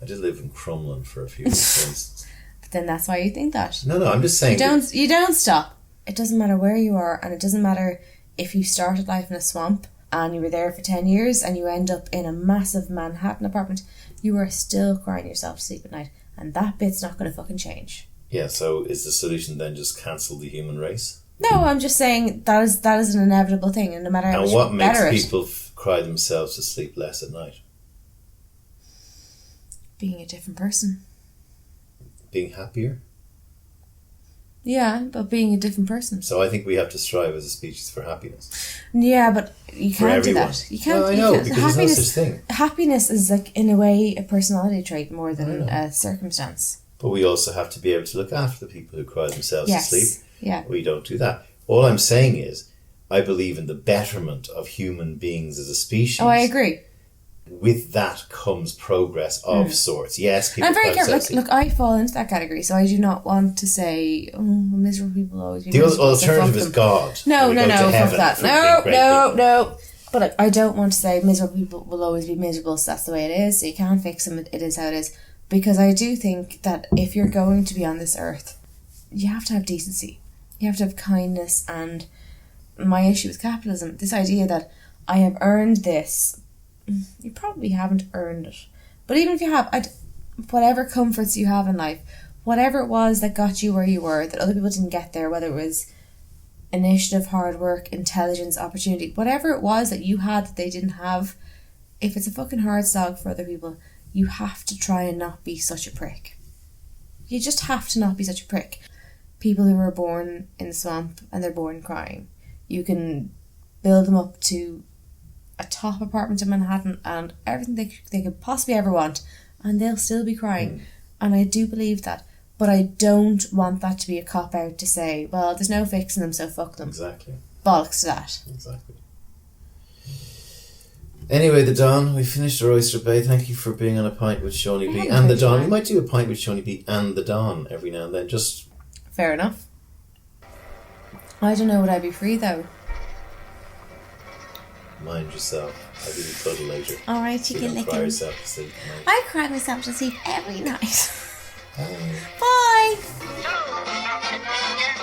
Speaker 1: I did live in Crumlin for a few months.
Speaker 2: But then that's why you think that.
Speaker 1: No, I'm just saying.
Speaker 2: You don't stop. It doesn't matter where you are, and it doesn't matter if you started life in a swamp and you were there for 10 years and you end up in a massive Manhattan apartment, you are still crying yourself to sleep at night, and that bit's not going to fucking change.
Speaker 1: Yeah, so is the solution then just cancel the human race?
Speaker 2: No, I'm just saying that is an inevitable thing, and no matter how much
Speaker 1: better. And what makes
Speaker 2: it,
Speaker 1: people cry themselves to sleep less at night?
Speaker 2: being a different person.
Speaker 1: Being happier?
Speaker 2: Yeah, but being a different person.
Speaker 1: So I think we have to strive as a species for happiness.
Speaker 2: Yeah, but you can't do that. You can't.
Speaker 1: Well, I know, because there's no such thing.
Speaker 2: Happiness is, like, in a way, a personality trait more than a circumstance.
Speaker 1: But we also have to be able to look after the people who cry themselves to sleep.
Speaker 2: Yeah.
Speaker 1: We don't do that. All I'm saying is, I believe in the betterment of human beings as a species.
Speaker 2: Oh, I agree.
Speaker 1: With that comes progress of sorts. Yes, people.
Speaker 2: I'm very careful. Look, I fall into that category, so I do not want to say, miserable people always be miserable.
Speaker 1: The alternative is God.
Speaker 2: No, fuck that. No. But I don't want to say miserable people will always be miserable, so that's the way it is. So you can't fix them. It is how it is. Because I do think that if you're going to be on this earth, you have to have decency. You have to have kindness. And my issue with capitalism, this idea that I have earned this. You probably haven't earned it. But even if you have, whatever comforts you have in life, whatever it was that got you where you were, that other people didn't get there, whether it was initiative, hard work, intelligence, opportunity, whatever it was that you had that they didn't have, if it's a fucking hard slog for other people, you have to try and not be such a prick. You just have to not be such a prick. People who are born in the swamp and they're born crying, you can build them up to a top apartment in Manhattan and everything they could possibly ever want, and they'll still be crying. And I do believe that, but I don't want that to be a cop-out to say, well, there's no fixing them, so fuck them.
Speaker 1: Exactly.
Speaker 2: Bollocks to that.
Speaker 1: Exactly. Anyway, The Don, we finished our Oyster Bay. Thank you for being on a pint with Seaniebee and The Don. We might do a pint with Seaniebee and The Don every now and then, just...
Speaker 2: Fair enough. I don't know, would I be free though?
Speaker 1: Mind yourself. I'll give you a cuddle later.
Speaker 2: Alright, you can lick him.
Speaker 1: Cry yourself to sleep tonight.
Speaker 2: I cry myself to sleep every night. Bye.
Speaker 3: So,